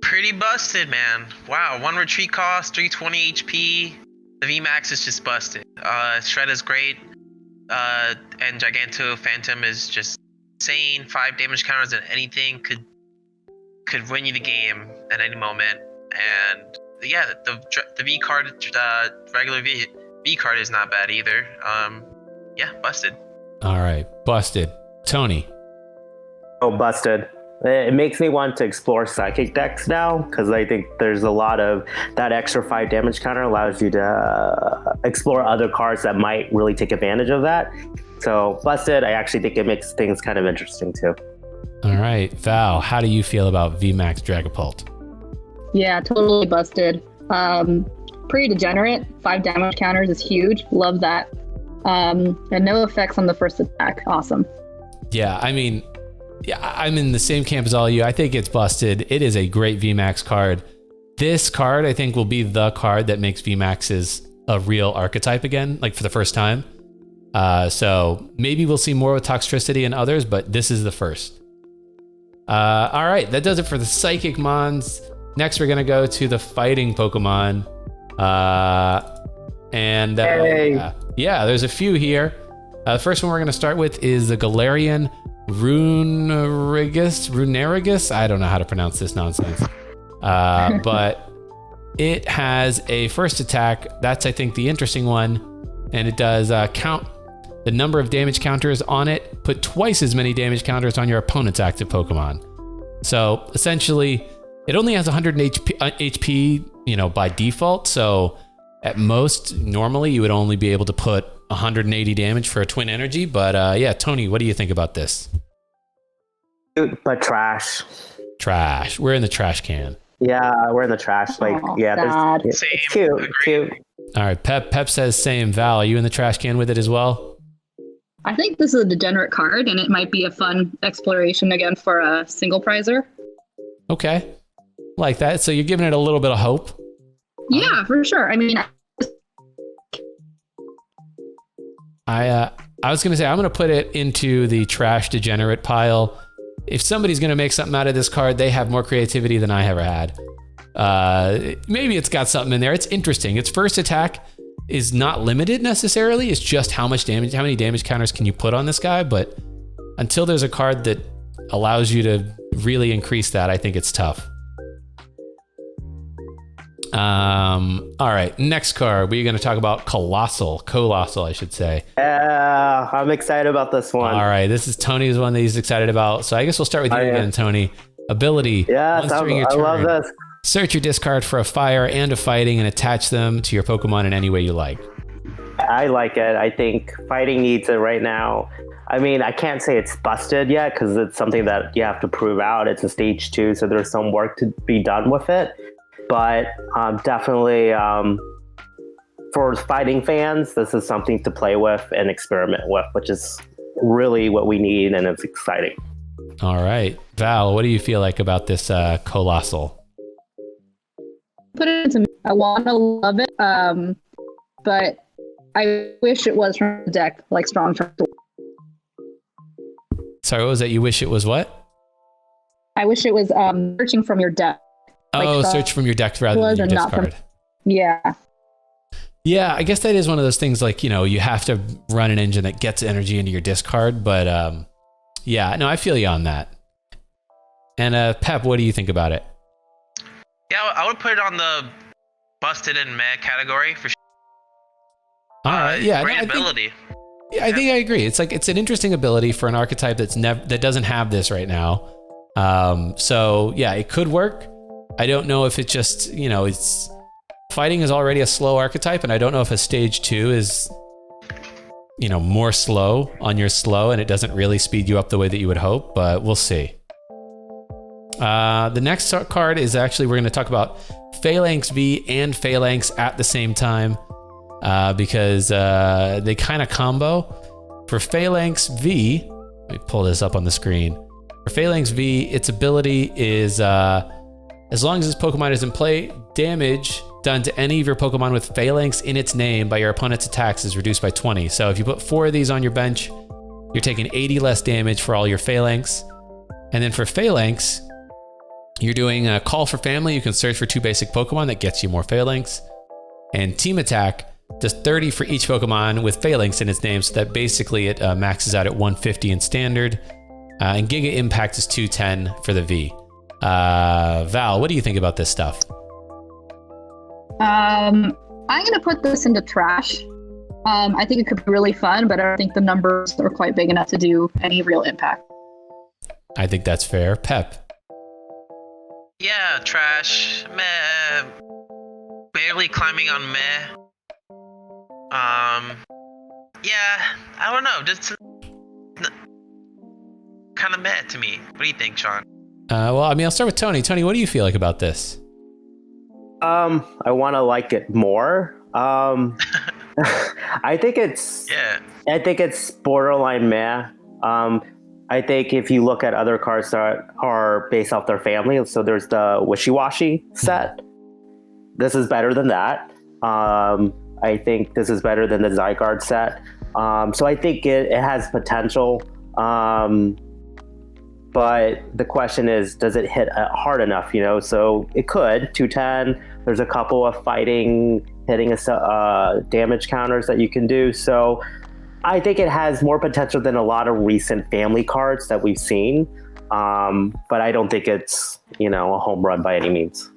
Pretty busted, man. Wow, 1 retreat cost, 320 HP. The VMAX is just busted. Shred is great. And Giganto Phantom is just insane. 5 damage counters and anything could win you the game at any moment. And yeah, the V card, regular V card is not bad either. Busted. All right, busted. Tony. Oh, busted. It makes me want to explore psychic decks now, because I think there's a lot of that extra 5 damage counter allows you to explore other cards that might really take advantage of that. So busted. I actually think it makes things kind of interesting too. All right, Val, how do you feel about VMAX Dragapult? Yeah, totally busted. Pretty Degenerate. 5 damage counters is huge. Love that. And no effects on the first attack. Awesome. Yeah, I mean, I'm in the same camp as all you. I think it's busted. It is a great VMAX card. This card, I think, will be the card that makes VMAXs a real archetype again, like for the first time. So maybe we'll see more with Toxtricity and others, but this is the first. All right, that does it for the Psychic Mons. Next, we're going to go to the Fighting Pokemon. There's a few here. The first one we're going to start with is the Galarian Runerigus. I don't know how to pronounce this nonsense. But it has a first attack. That's, I think, the interesting one. And it does count the number of damage counters on it put twice as many damage counters on your opponent's active Pokemon. So essentially, it only has 100 HP, by default. So at most, normally you would only be able to put 180 damage for a Twin Energy. But yeah, Tony, what do you think about this? But trash. Trash. We're in the trash can. Yeah, we're in the trash. Like, sad. it's Same. cute. Agreed. Cute. All right, Pep says same. Val, are you in the trash can with it as well? I think this is a Degenerate card, and it might be a fun exploration again for a single prizer. Okay. Like that. So you're giving it a little bit of hope. Yeah, for sure. I mean, I was going to say, I'm going to put it into the trash Degenerate pile. If somebody's going to make something out of this card, they have more creativity than I ever had. Maybe it's got something in there. It's interesting. Its first attack is not limited necessarily. It's just how many damage counters can you put on this guy. But until there's a card that allows you to really increase that, I think it's tough. All right, next card. We're going to talk about Colossal, I should say. Yeah, I'm excited about this one. All right, this is Tony's one that he's excited about. So I guess we'll start with you again, Tony. Ability. Yes, I love this. Search your discard for a fire and a fighting and attach them to your Pokemon in any way you like. I like it. I think fighting needs it right now. I mean, I can't say it's busted yet because it's something that you have to prove out. It's a stage 2, so there's some work to be done with it. But definitely for fighting fans, this is something to play with and experiment with, which is really what we need, and it's exciting. All right. Val, what do you feel like about this Colossal? put it into. I want to love it, but I wish it was from the deck, like strong from. Sorry, what was that? You wish it was what? I wish it was searching from your deck. Oh, search from your deck rather than your discard. Yeah. Yeah, I guess that is one of those things like, you know, you have to run an engine that gets energy into your discard. But yeah, no, I feel you on that. And Pep, what do you think about it? Yeah, I would put it on the busted and meh category for sure. All right, yeah. Great no, ability. I think I agree. It's like, it's an interesting ability for an archetype that doesn't have this right now. So yeah, it could work. I don't know if it just, you know, it's fighting is already a slow archetype, and I don't know if a stage 2 is, you know, more slow on your slow and it doesn't really speed you up the way that you would hope, but we'll see. The next card is actually, we're going to talk about Phalanx V and Phalanx at the same time, because they kind of combo. For Phalanx V, let me pull this up on the screen. For Phalanx V, its ability is, as long as this Pokemon is in play, damage done to any of your Pokemon with Phalanx in its name by your opponent's attacks is reduced by 20. So if you put 4 of these on your bench, you're taking 80 less damage for all your Phalanx. And then for Phalanx, you're doing a Call for Family. You can search for 2 basic Pokemon that gets you more Phalanx. And Team Attack does 30 for each Pokemon with Phalanx in its name, so that basically it maxes out at 150 in Standard. And Giga Impact is 210 for the V. Val, what do you think about this stuff? I'm gonna put this into trash. I think it could be really fun, but I don't think the numbers are quite big enough to do any real impact. I think that's fair. Pep. Yeah, trash, meh, barely climbing on meh. Yeah, I don't know, just kind of meh to me. What do you think, Sean? Well, I mean, I'll start with Tony. Tony, what do you feel like about this? I want to like it more. I think it's borderline meh. I think if you look at other cards that are based off their family, so there's the Wishy-Washy set. This is better than that. I think this is better than the Zygarde set. So I think it has potential. But the question is, does it hit hard enough? You know, so it could 210. There's a couple of hitting damage counters that you can do. So I think it has more potential than a lot of recent family cards that we've seen. But I don't think it's, you know, a home run by any means.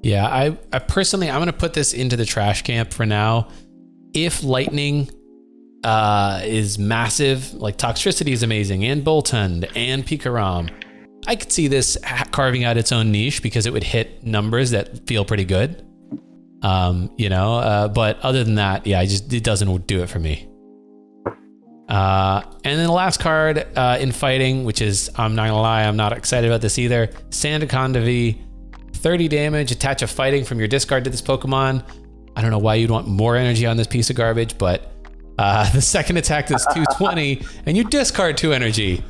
Yeah, I personally, I'm going to put this into the trash camp for now. If Lightning is massive. Like Toxtricity is amazing, and Boltund, and Pikarom. I could see this carving out its own niche because it would hit numbers that feel pretty good. But other than that, yeah, it doesn't do it for me. And then the last card in fighting, which is, I'm not gonna lie, I'm not excited about this either. Sandaconda V, 30 damage, attach a fighting from your discard to this Pokemon. I don't know why you'd want more energy on this piece of garbage, but the second attack is 220, and you discard 2 energy.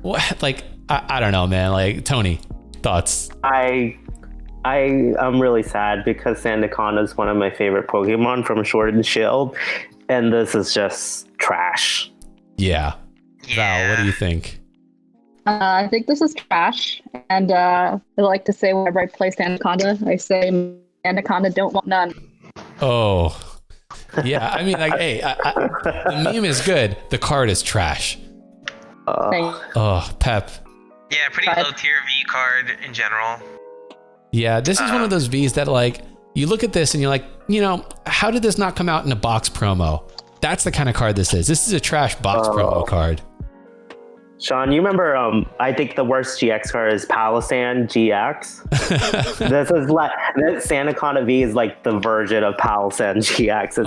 What? Like, I don't know, man. Like, Tony, thoughts? I'm really sad because Sandaconda is one of my favorite Pokemon from Sword and Shield, and this is just trash. Yeah. Val, what do you think? I think this is trash, and I like to say whenever I play Sandaconda, I say Sandaconda don't want none. Oh, yeah. I mean, like, hey, the meme is good. The card is trash. Pep. Yeah, pretty low tier V card in general. Yeah, this is one of those Vs that, like, you look at this and you're like, how did this not come out in a box promo? That's the kind of card this is. This is a trash box promo card. Sean, you remember, I think the worst GX card is Palossand GX. This is like, Sandaconda V is like the version of Palossand GX.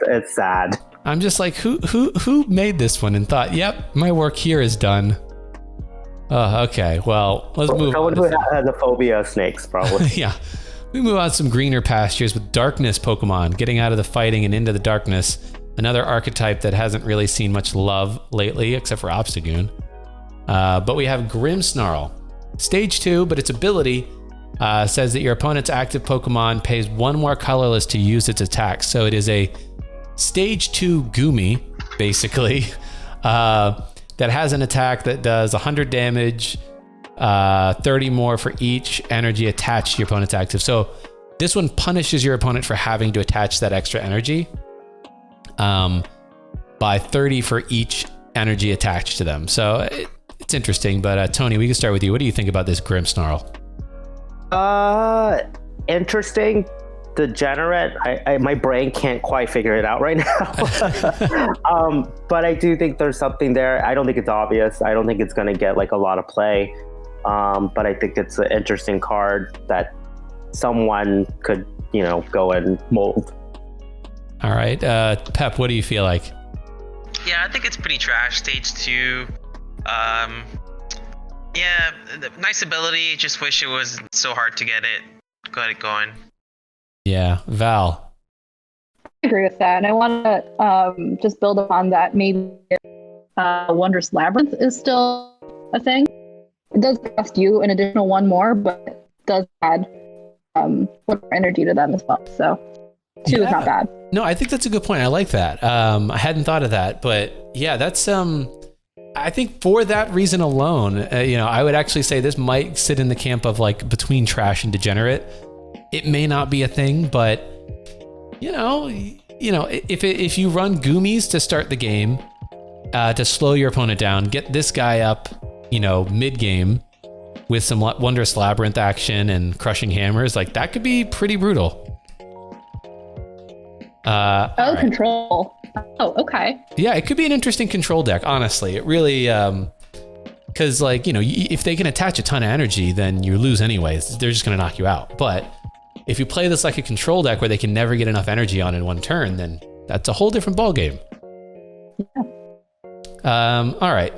It's sad. I'm just like, who made this one and thought, yep, my work here is done. Oh, okay. Well, let's move on. Someone who has a phobia of snakes, probably. Yeah. We move on to some greener pastures with Darkness Pokemon, getting out of the fighting and into the darkness. Another archetype that hasn't really seen much love lately, except for Obstagoon. But we have Grimmsnarl. Stage 2, but its ability says that your opponent's active Pokemon pays 1 more colorless to use its attack. So it is a Stage 2 Goomy, basically. That has an attack that does 100 damage, 30 more for each energy attached to your opponent's active. So this one punishes your opponent for having to attach that extra energy by 30 for each energy attached to them. So it's interesting, but Tony, we can start with you. What do you think about this Grimmsnarl? Interesting. Degenerate. My brain can't quite figure it out right now. But I do think there's something there. I don't think it's obvious. I don't think it's going to get like a lot of play. But I think it's an interesting card that someone could, go and mold. All right. Pep, what do you feel like? Yeah, I think it's pretty trash. Stage 2. Yeah, nice ability. Just wish it wasn't so hard to get it going. Yeah, Val. I agree with that, and I want to just build upon that. Maybe Wondrous Labyrinth is still a thing. It does cost you an additional 1 more, but it does add whatever energy to them as well. So 2 is not bad. No, I think that's a good point. I like that. I hadn't thought of that, but yeah, that's I think for that reason alone, I would actually say this might sit in the camp of like between trash and degenerate. It may not be a thing, but if you run Goomies to start the game, to slow your opponent down, get this guy up, mid game with some Wondrous Labyrinth action and Crushing Hammers, like that could be pretty brutal. Right. Control. Oh, okay. Yeah, it could be an interesting control deck, honestly. It really, because if they can attach a ton of energy, then you lose anyways. They're just going to knock you out. But if you play this like a control deck where they can never get enough energy on in one turn, then that's a whole different ballgame. Yeah. All right.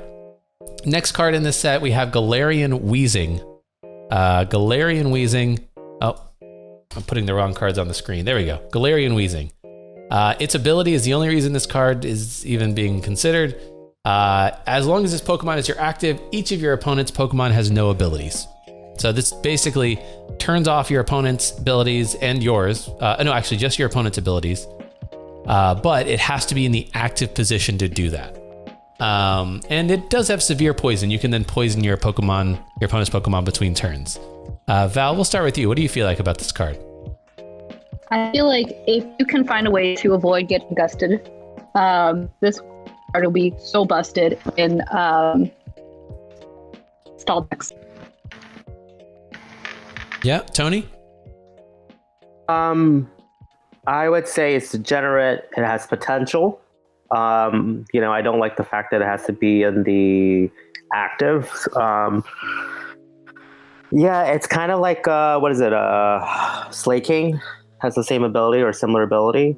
Next card in this set, we have Galarian Wheezing. Galarian Wheezing. Oh, I'm putting the wrong cards on the screen. There we go. Galarian Wheezing. Its ability is the only reason this card is even being considered. As long as this Pokemon is your active, each of your opponent's Pokemon has no abilities. So this basically turns off your opponent's abilities and yours. No, actually just your opponent's abilities. But it has to be in the active position to do that. And it does have severe poison. You can then poison your opponent's Pokemon between turns. Val, we'll start with you. What do you feel like about this card? I feel like if you can find a way to avoid getting gusted, this card will be so busted in stall decks. Yeah, Tony? I would say it's degenerate. It has potential. I don't like the fact that it has to be in the active. It's kind of like what is it? Slay King has the same ability or similar ability.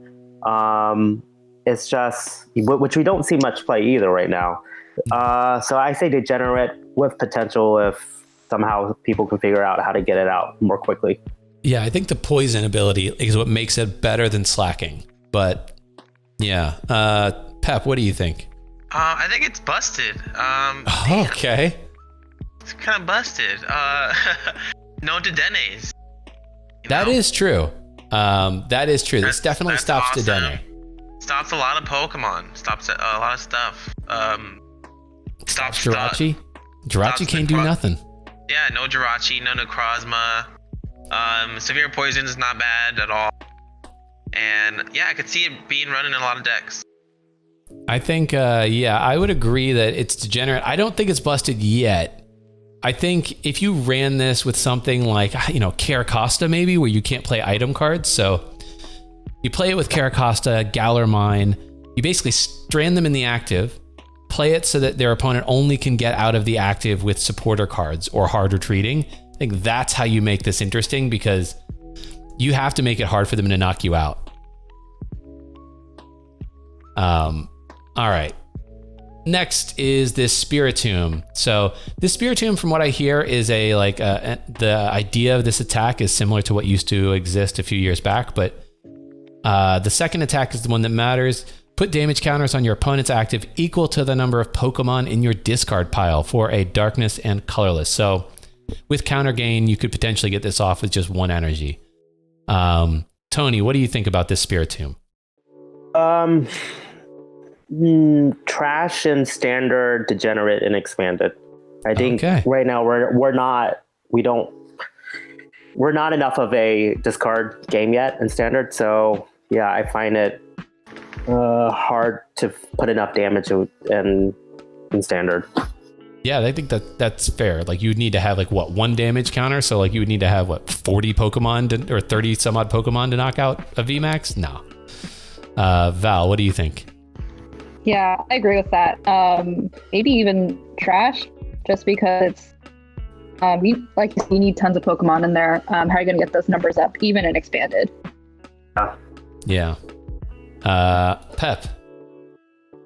It's just which we don't see much play either right now. So I say Degenerate with potential if somehow people can figure out how to get it out more quickly. Yeah, I think the poison ability is what makes it better than slacking. But yeah, Pep, what do you think? I think it's busted. Okay. It's kind of busted. No Degenates. That is true. That is true. This definitely that's stops awesome. Dedenne. Stops a lot of Pokemon. Stops a lot of stuff. Stops Jirachi? Jirachi can't do nothing. Yeah, no Jirachi, no Necrozma. Severe Poison is not bad at all. And yeah, I could see it being run in a lot of decks. I think, I would agree that it's Degenerate. I don't think it's busted yet. I think if you ran this with something like, Caracosta maybe, where you can't play item cards. So you play it with Caracosta, Galar Mine. You basically strand them in the active, play it so that their opponent only can get out of the active with supporter cards or hard retreating. I think that's how you make this interesting, because you have to make it hard for them to knock you out. All right. Next is this Spiritomb. So this Spiritomb, from what I hear, is the idea of this attack is similar to what used to exist a few years back, but the second attack is the one that matters. Put damage counters on your opponent's active equal to the number of Pokemon in your discard pile for a darkness and colorless. So with counter gain, you could potentially get this off with just one energy. Tony, what do you think about this Spiritomb? Trash and standard, Degenerate and expanded. I think right now we're not enough of a discard game yet in standard. So yeah, I find it hard to put enough damage in standard. Yeah, I think that's fair. Like, you would need to have one damage counter. So you would need to have 40 Pokemon or 30 some odd Pokemon to knock out a VMAX? No. Val, what do you think? Yeah, I agree with that. Maybe even trash, just because you need tons of Pokemon in there. How are you going to get those numbers up, even in expanded? Yeah. Pep.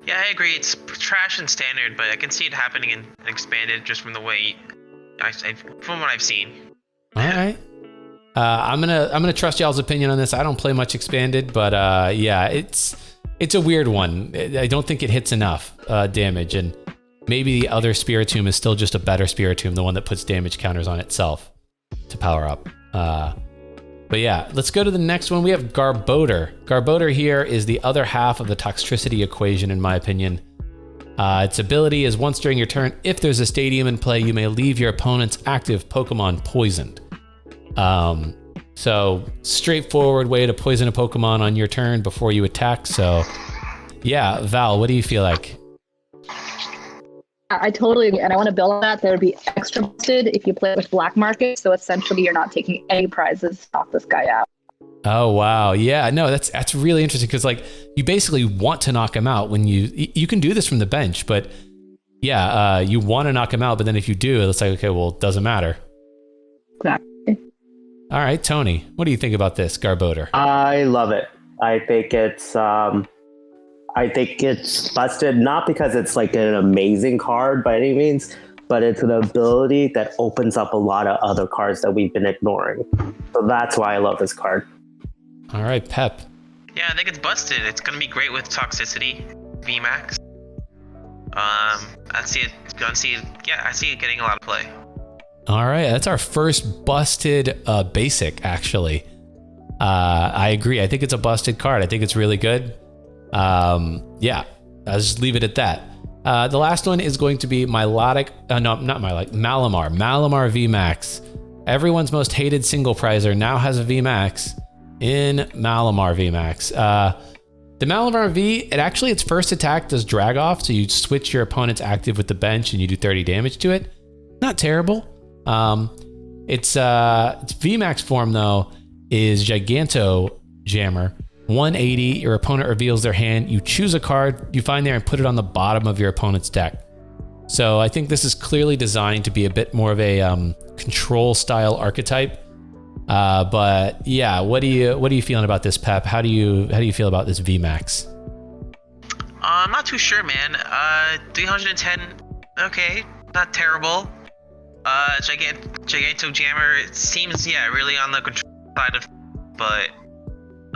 Yeah, I agree. It's trash and standard, but I can see it happening in expanded just from the way from what I've seen. All right. I'm gonna trust y'all's opinion on this. I don't play much expanded, but it's a weird one. I don't think it hits enough damage, and maybe the other Spiritomb is still just a better Spiritomb, the one that puts damage counters on itself to power up. But yeah, let's go to the next one. We have Garbodor. Garbodor here is the other half of the Toxtricity equation, in my opinion. Its ability is once during your turn, if there's a stadium in play, you may leave your opponent's active Pokemon poisoned. So straightforward way to poison a Pokemon on your turn before you attack. So yeah, Val, what do you feel like? I totally agree, and I want to build on that. There would be extra boosted if you play with black market, so essentially you're not taking any prizes off this guy out. Oh wow, yeah, no, that's really interesting, because you basically want to knock him out when you can do this from the bench, but yeah, you want to knock him out, but then if you do, it's okay, well, it doesn't matter. Exactly. All right, Tony, what do you think about this Garbodor? I love it. I think it's busted, not because it's an amazing card by any means, but it's an ability that opens up a lot of other cards that we've been ignoring. So that's why I love this card. All right, Pep. Yeah, I think it's busted. It's going to be great with Toxicity, VMAX. I see it getting a lot of play. All right, that's our first busted basic, actually. I agree. I think it's a busted card. I think it's really good. Yeah, I'll just leave it at that. The last one is going to be Malamar VMAX. Everyone's most hated single prizer now has a VMAX in Malamar VMAX. The Malamar V, its first attack does drag off, so you switch your opponent's active with the bench and you do 30 damage to it. Not terrible. Its VMAX form though is Giganto Jammer, 180, your opponent reveals their hand. You choose a card you find there and put it on the bottom of your opponent's deck. So I think this is clearly designed to be a bit more of a control style archetype. But yeah, what are you feeling about this, Pep? How do you feel about this VMAX? I'm not too sure, man. 310, okay, not terrible. Giganto Jammer, it seems, really on the control side of, but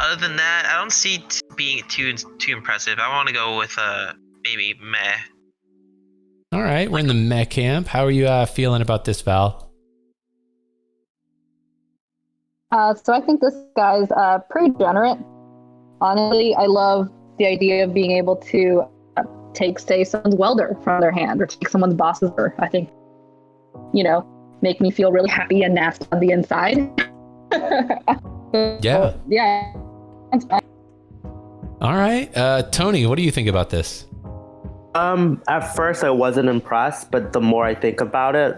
other than that, I don't see being too impressive. I want to go with maybe meh. All right, we're in the meh camp. How are you feeling about this, Val? So I think this guy's pretty degenerate. Honestly, I love the idea of being able to take, say, someone's welder from their hand or take someone's boss's order. I think, make me feel really happy and nasty on the inside. Yeah. Yeah. That's fine. All right. Tony, what do you think about this? At first I wasn't impressed, but the more I think about it,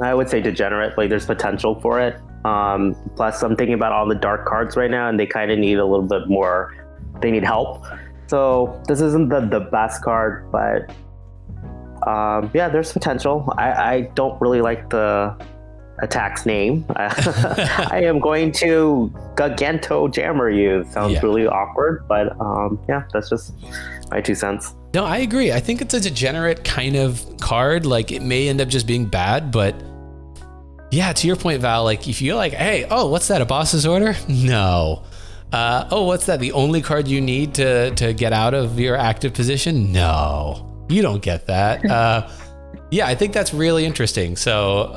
I would say degenerate. Like, there's potential for it. Plus I'm thinking about all the dark cards right now, and they kind of need a little bit more. They need help. So this isn't the best card, but there's potential. I don't really like the attack's name. I am going to Giganto Jammer you. Sounds really awkward, but that's just my 2 cents. No, I agree. I think it's a degenerate kind of card. Like, it may end up just being bad, but yeah, to your point, Val, like, if you're like, hey, what's that, a boss's order? No. What's that, the only card you need to get out of your active position? No, you don't get that. I think that's really interesting. So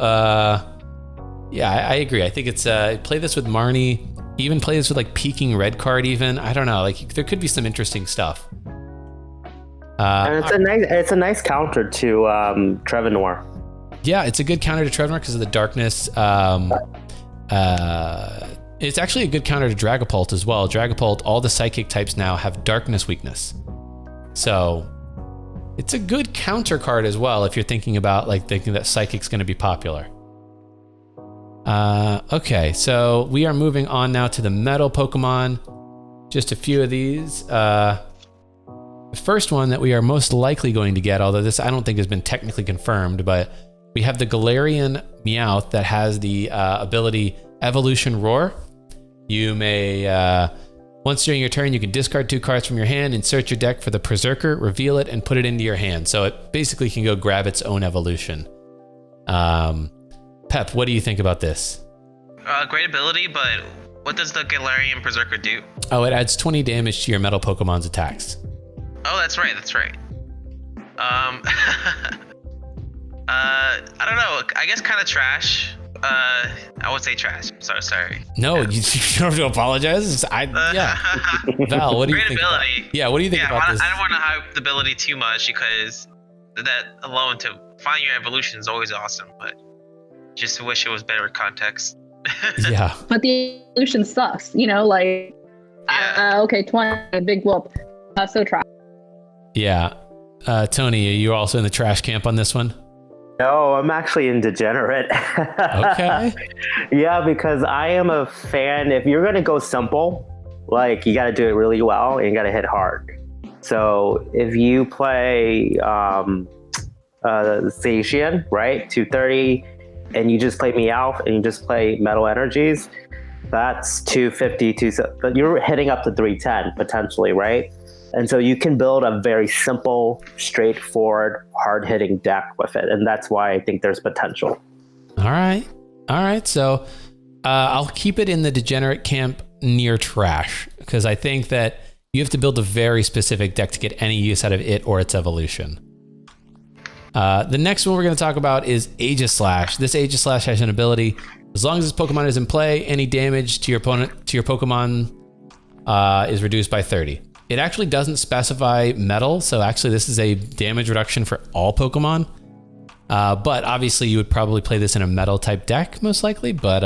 I agree. I think it's play this with Marnie, even play this with like peeking red card even. I don't know, like there could be some interesting stuff. And it's a nice counter to Trevor. Yeah, it's a good counter to Trevor because of the darkness. It's actually a good counter to Dragapult as well. Dragapult, all the psychic types now have darkness weakness. So it's a good counter card as well if you're thinking about thinking that psychic's going to be popular. Okay, so we are moving on now to the metal Pokemon. Just a few of these. The first one that we are most likely going to get, although this I don't think has been technically confirmed, but we have the Galarian Meowth that has the ability Evolution Roar. You may, once during your turn, you can discard 2 cards from your hand, insert your deck for the Berserker, reveal it, and put it into your hand. So it basically can go grab its own evolution. Pep, what do you think about this? Great ability, but what does the Galarian Berserker do? Oh, it adds 20 damage to your metal Pokemon's attacks. Oh, that's right. I don't know. I guess kind of trash. I would say trash. Sorry. No, you don't have to apologize. Val, what do you think? Great ability. What do you think about this? I don't want to hype the ability too much because that alone to find your evolution is always awesome, but just wish it was better context. Yeah. But the evolution sucks, okay, 20, big whoop. So trash. Yeah. Tony, are you also in the trash camp on this one? No, I'm actually in degenerate. Okay. Yeah, because I am a fan. If you're going to go simple, you got to do it really well and you got to hit hard. So if you play Zacian, right, 230, and you just play Meowth and you just play Metal Energies, that's 250, but you're hitting up to 310 potentially, right? And so you can build a very simple, straightforward, hard-hitting deck with it. And that's why I think there's potential. All right. So I'll keep it in the degenerate camp near trash because I think that you have to build a very specific deck to get any use out of it or its evolution. The next one we're going to talk about is Aegislash. This Aegislash has an ability. As long as this Pokemon is in play, any damage to your Pokemon is reduced by 30. It actually doesn't specify metal, so actually this is a damage reduction for all Pokemon. But obviously you would probably play this in a metal type deck, most likely. But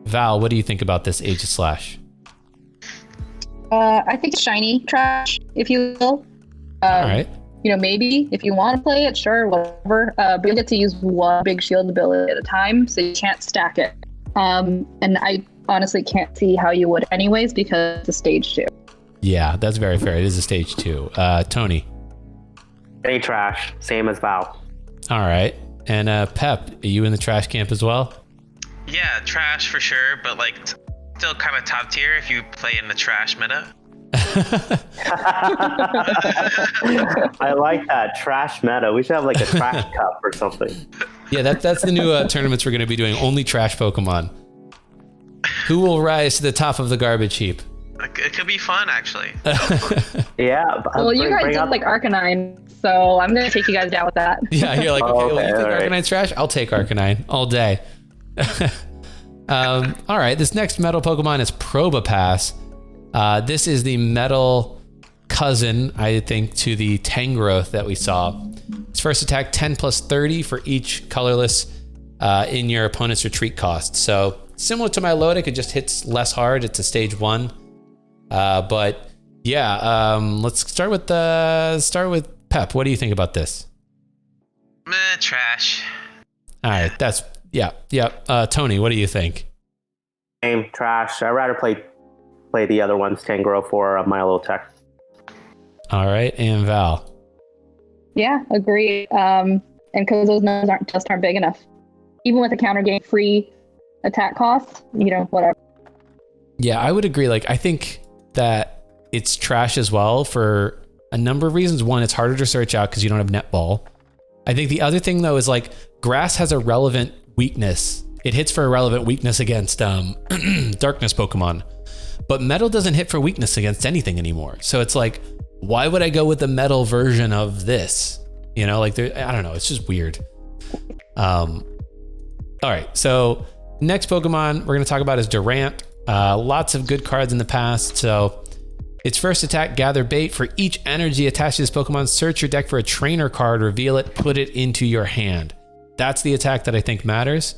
Val, what do you think about this Aegislash? I think shiny trash, if you will. All right. Maybe if you want to play it, sure, whatever. But you'll get to use one big shield ability at a time, so you can't stack it. And I honestly can't see how you would anyways because it's a stage 2. Yeah, that's very fair. It is a stage 2. Tony. Any trash, same as Val. All right. And Pep, are you in the trash camp as well? Yeah, trash for sure, but like still kind of top tier if you play in the trash meta. I like that trash meta. We should have like a trash cup or something. Yeah, that's the new tournaments we're going to be doing. Only trash Pokemon. Who will rise to the top of the garbage heap? It could be fun, actually. Yeah. Well, you guys did like Arcanine, so I'm going to take you guys down with that. Yeah, you're like, okay, well, you think all right. Arcanine's trash? I'll take Arcanine all day. All right, this next metal Pokemon is Probopass. This is the metal cousin, I think, to the Tangrowth that we saw. Its first attack, 10 plus 30 for each colorless in your opponent's retreat cost. So similar to Milotic, it just hits less hard. It's a stage 1. But yeah, let's start with Pep. What do you think about this? Trash. All right, that's yeah. Tony, what do you think? Same trash. I'd rather play the other ones, Tangrowth or Milotic. All right, and Val. Yeah, agree. And because those numbers aren't big enough. Even with a counter game free attack cost, whatever. Yeah, I would agree. Like, I think that it's trash as well for a number of reasons. One, it's harder to search out because you don't have netball. I think the other thing though is like grass has a relevant weakness. It hits for a relevant weakness against darkness Pokemon, but metal doesn't hit for weakness against anything anymore. So it's like, why would I go with the metal version of this? Like I don't know. It's just weird. All right. So next Pokemon we're going to talk about is Durant. Lots of good cards in the past. So its first attack, Gather Bait. For each energy attached to this Pokemon, search your deck for a trainer card, reveal it, put it into your hand. That's the attack that I think matters.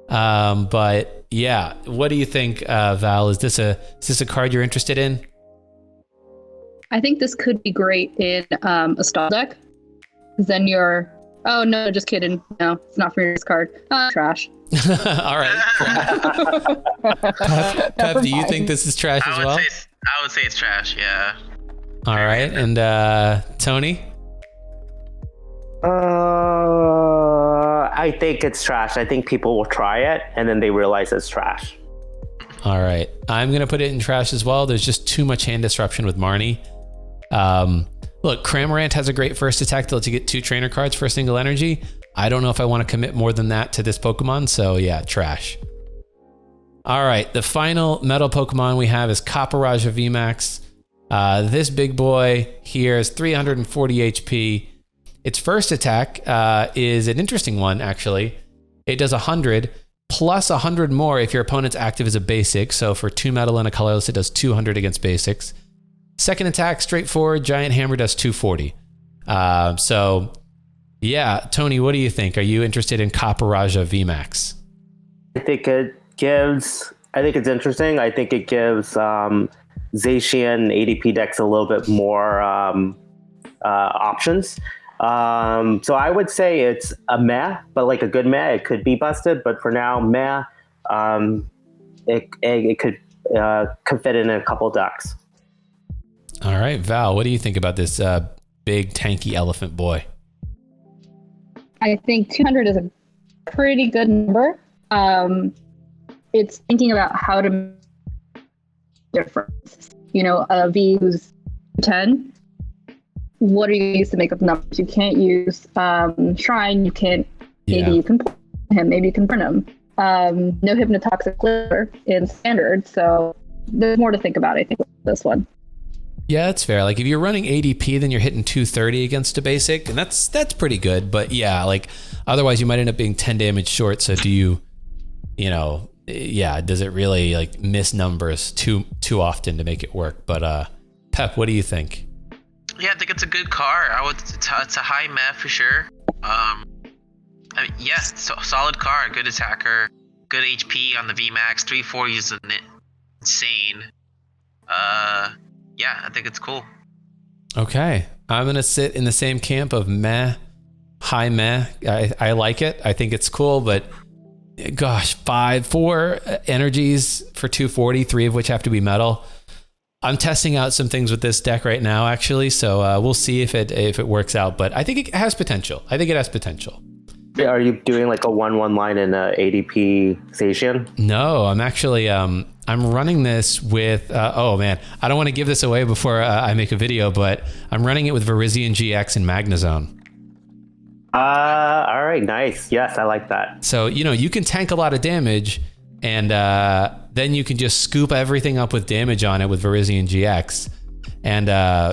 But yeah, what do you think, Val? Is this a card you're interested in? I think this could be great in a stall deck. 'Cause then you're, oh no, just kidding. No, it's not for this card. Trash. All right. Pep, do you think this is trash as well? I would say it's trash, yeah. All right. And Tony? I think it's trash. I think people will try it and then they realize it's trash. All right. I'm going to put it in trash as well. There's just too much hand disruption with Marnie. Look, Cramorant has a great first attack that lets you get 2 trainer cards for a single energy. I don't know if I want to commit more than that to this Pokemon, so yeah, trash. All right, the final metal Pokemon we have is Copperajah VMAX. This big boy here is 340 HP. Its first attack is an interesting one, actually. It does 100 plus 100 more if your opponent's active as a basic. So for 2 metal and a colorless, it does 200 against basics. Second attack, straightforward, Giant Hammer does 240. So yeah, Tony, what do you think? Are you interested in Copperajah VMAX? I think it's interesting. I think it gives Zacian ADP decks a little bit more options. So I would say it's a meh, but like a good meh. It could be busted, but for now, meh. It could fit in a couple decks. All right, Val, what do you think about this big tanky elephant boy? I think 200 is a pretty good number. It's thinking about how to difference. A V who's 10. What are you use to make up numbers? You can't use Shrine. You can't. Maybe you can put him. Maybe you can print him. No Hypnotoxic Glitter in Standard. So there's more to think about, I think, with this one. Yeah, that's fair. Like if you're running ADP, then you're hitting 230 against a basic, and that's pretty good. But yeah, like otherwise you might end up being 10 damage short. So do you does it really like miss numbers too often to make it work? But Pep, what do you think? Yeah, I think it's a good card. It's a high meh for sure. Solid card, good attacker, good HP on the VMAX. 340 is insane. Yeah, I think it's cool. Okay. I'm going to sit in the same camp of meh, high meh. I like it. I think it's cool, but gosh, 4 energies for 240, 3 of which have to be metal. I'm testing out some things with this deck right now, actually. So we'll see if it works out. But I think it has potential. Are you doing like a 1/1 line in ADP station? No, I'm actually I'm running this with oh man, I don't want to give this away before I make a video, but I'm running it with Virizion GX and Magnezone. All right, nice. Yes, I like that. So you can tank a lot of damage, and then you can just scoop everything up with damage on it with Virizion GX, and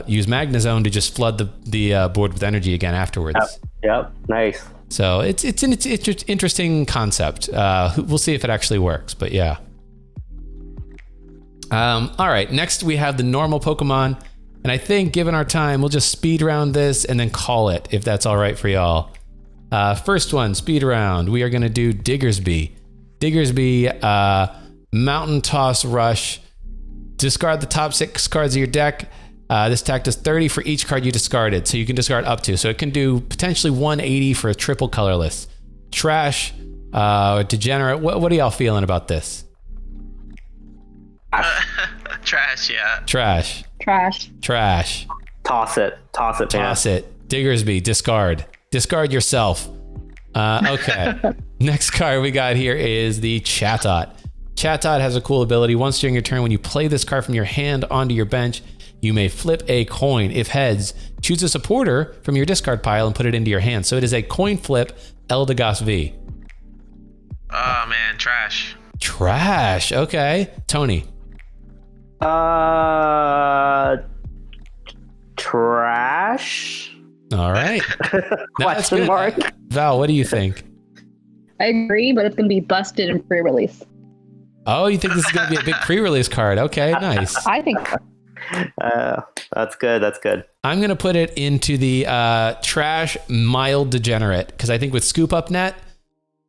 use Magnezone to just flood the board with energy again afterwards. Yep. Nice. So it's an interesting concept. We'll see if it actually works, but yeah. All right, next we have the normal Pokemon, and I think given our time, we'll just speed round this and then call it, if that's all right for y'all. First one, speed round. We are going to do Diggersby. Mountain Toss Rush. Discard the top 6 cards of your deck. This attack does 30 for each card you discarded, so you can discard up to. So it can do potentially 180 for a triple colorless. Trash, Degenerate. What are y'all feeling about this? Trash, yeah. Trash. Toss it, man. Toss it. Diggersby, discard. Discard yourself. Okay. Next card we got here is the Chatot. Chatot has a cool ability. Once during your turn, when you play this card from your hand onto your bench, you may flip a coin. If heads, choose a supporter from your discard pile and put it into your hand. So it is a coin flip Eldegoss V. Oh man, trash. Trash. Okay. Tony. Trash. All right. Question mark. Val, what do you think? I agree, but it's going to be busted in pre-release. Oh, you think this is going to be a big pre-release card? Okay, nice. I think so. That's good. I'm going to put it into the trash mild degenerate, because I think with Scoop Up Net,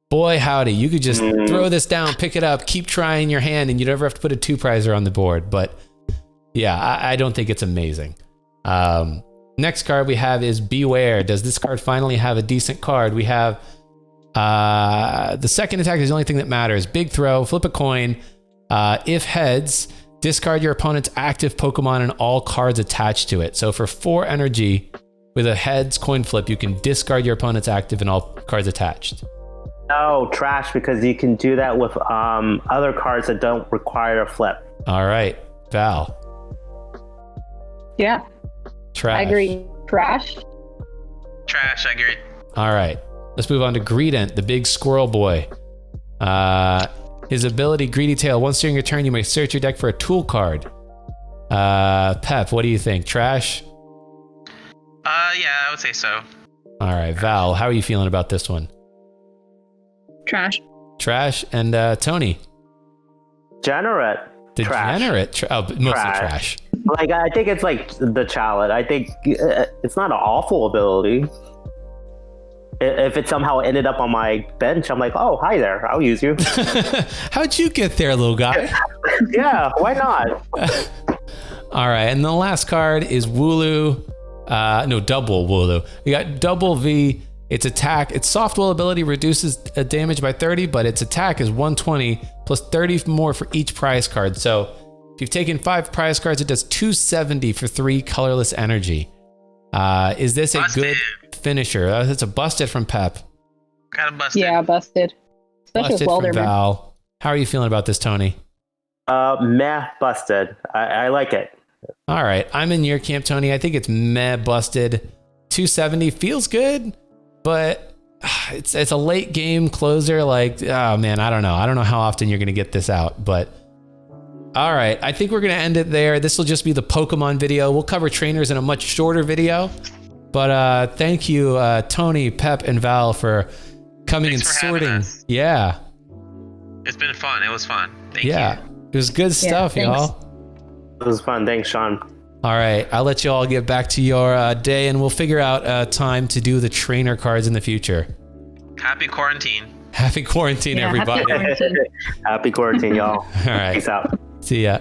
boy howdy, you could just throw this down, pick it up, keep trying your hand, and you never have to put a 2-prizer on the board. But yeah, I don't think it's amazing. Next card we have is Beware. Does this card finally have a decent card? We have the second attack is the only thing that matters. Big throw, flip a coin. If heads, discard your opponent's active Pokemon and all cards attached to it. So for 4 energy with a heads coin flip, you can discard your opponent's active and all cards attached. No, trash, because you can do that with other cards that don't require a flip. All right, Val. Yeah. Trash. I agree. Trash. I agree. All right. Let's move on to Greedent, the big squirrel boy. His ability, Greedy Tail. Once during your turn, you may search your deck for a tool card. Pep, what do you think? Trash? Yeah, I would say so. All right, Val, how are you feeling about this one? Trash. Trash. And Tony? Degenerate. Degenerate. Mostly trash. Like, I think it's like the Chalet. I think it's not an awful ability. If it somehow ended up on my bench, I'm like, oh, hi there. I'll use you. How'd you get there, little guy? Yeah, why not? All right, and the last card is Wooloo. No, double Wooloo. You got double V. Its attack, its soft will ability reduces damage by 30, but its attack is 120 plus 30 more for each prize card. So if you've taken 5 prize cards, it does 270 for 3 colorless energy. Is this busted. A good finisher? That's a busted from Pep. Kind of busted. Yeah, busted. Especially Busted with from Welderman. Val. How are you feeling about this, Tony? Meh, busted. I like it. All right, I'm in your camp, Tony. I think it's meh, busted. 270 feels good, but it's a late game closer. Like, oh man, I don't know how often you're gonna get this out, but all right, I think we're gonna end it there. This will just be the Pokemon video. We'll cover trainers in a much shorter video, but thank you, Tony, Pep, and Val for coming and sorting. Yeah, it's been fun. It was fun. Thank you. Yeah, it was good stuff, y'all. It was fun. Thanks, Sean. All right, I'll let you all get back to your day, and we'll figure out time to do the trainer cards in the future. Happy quarantine. Happy quarantine, everybody. Happy quarantine. Happy quarantine, y'all. All right. Peace out. See ya.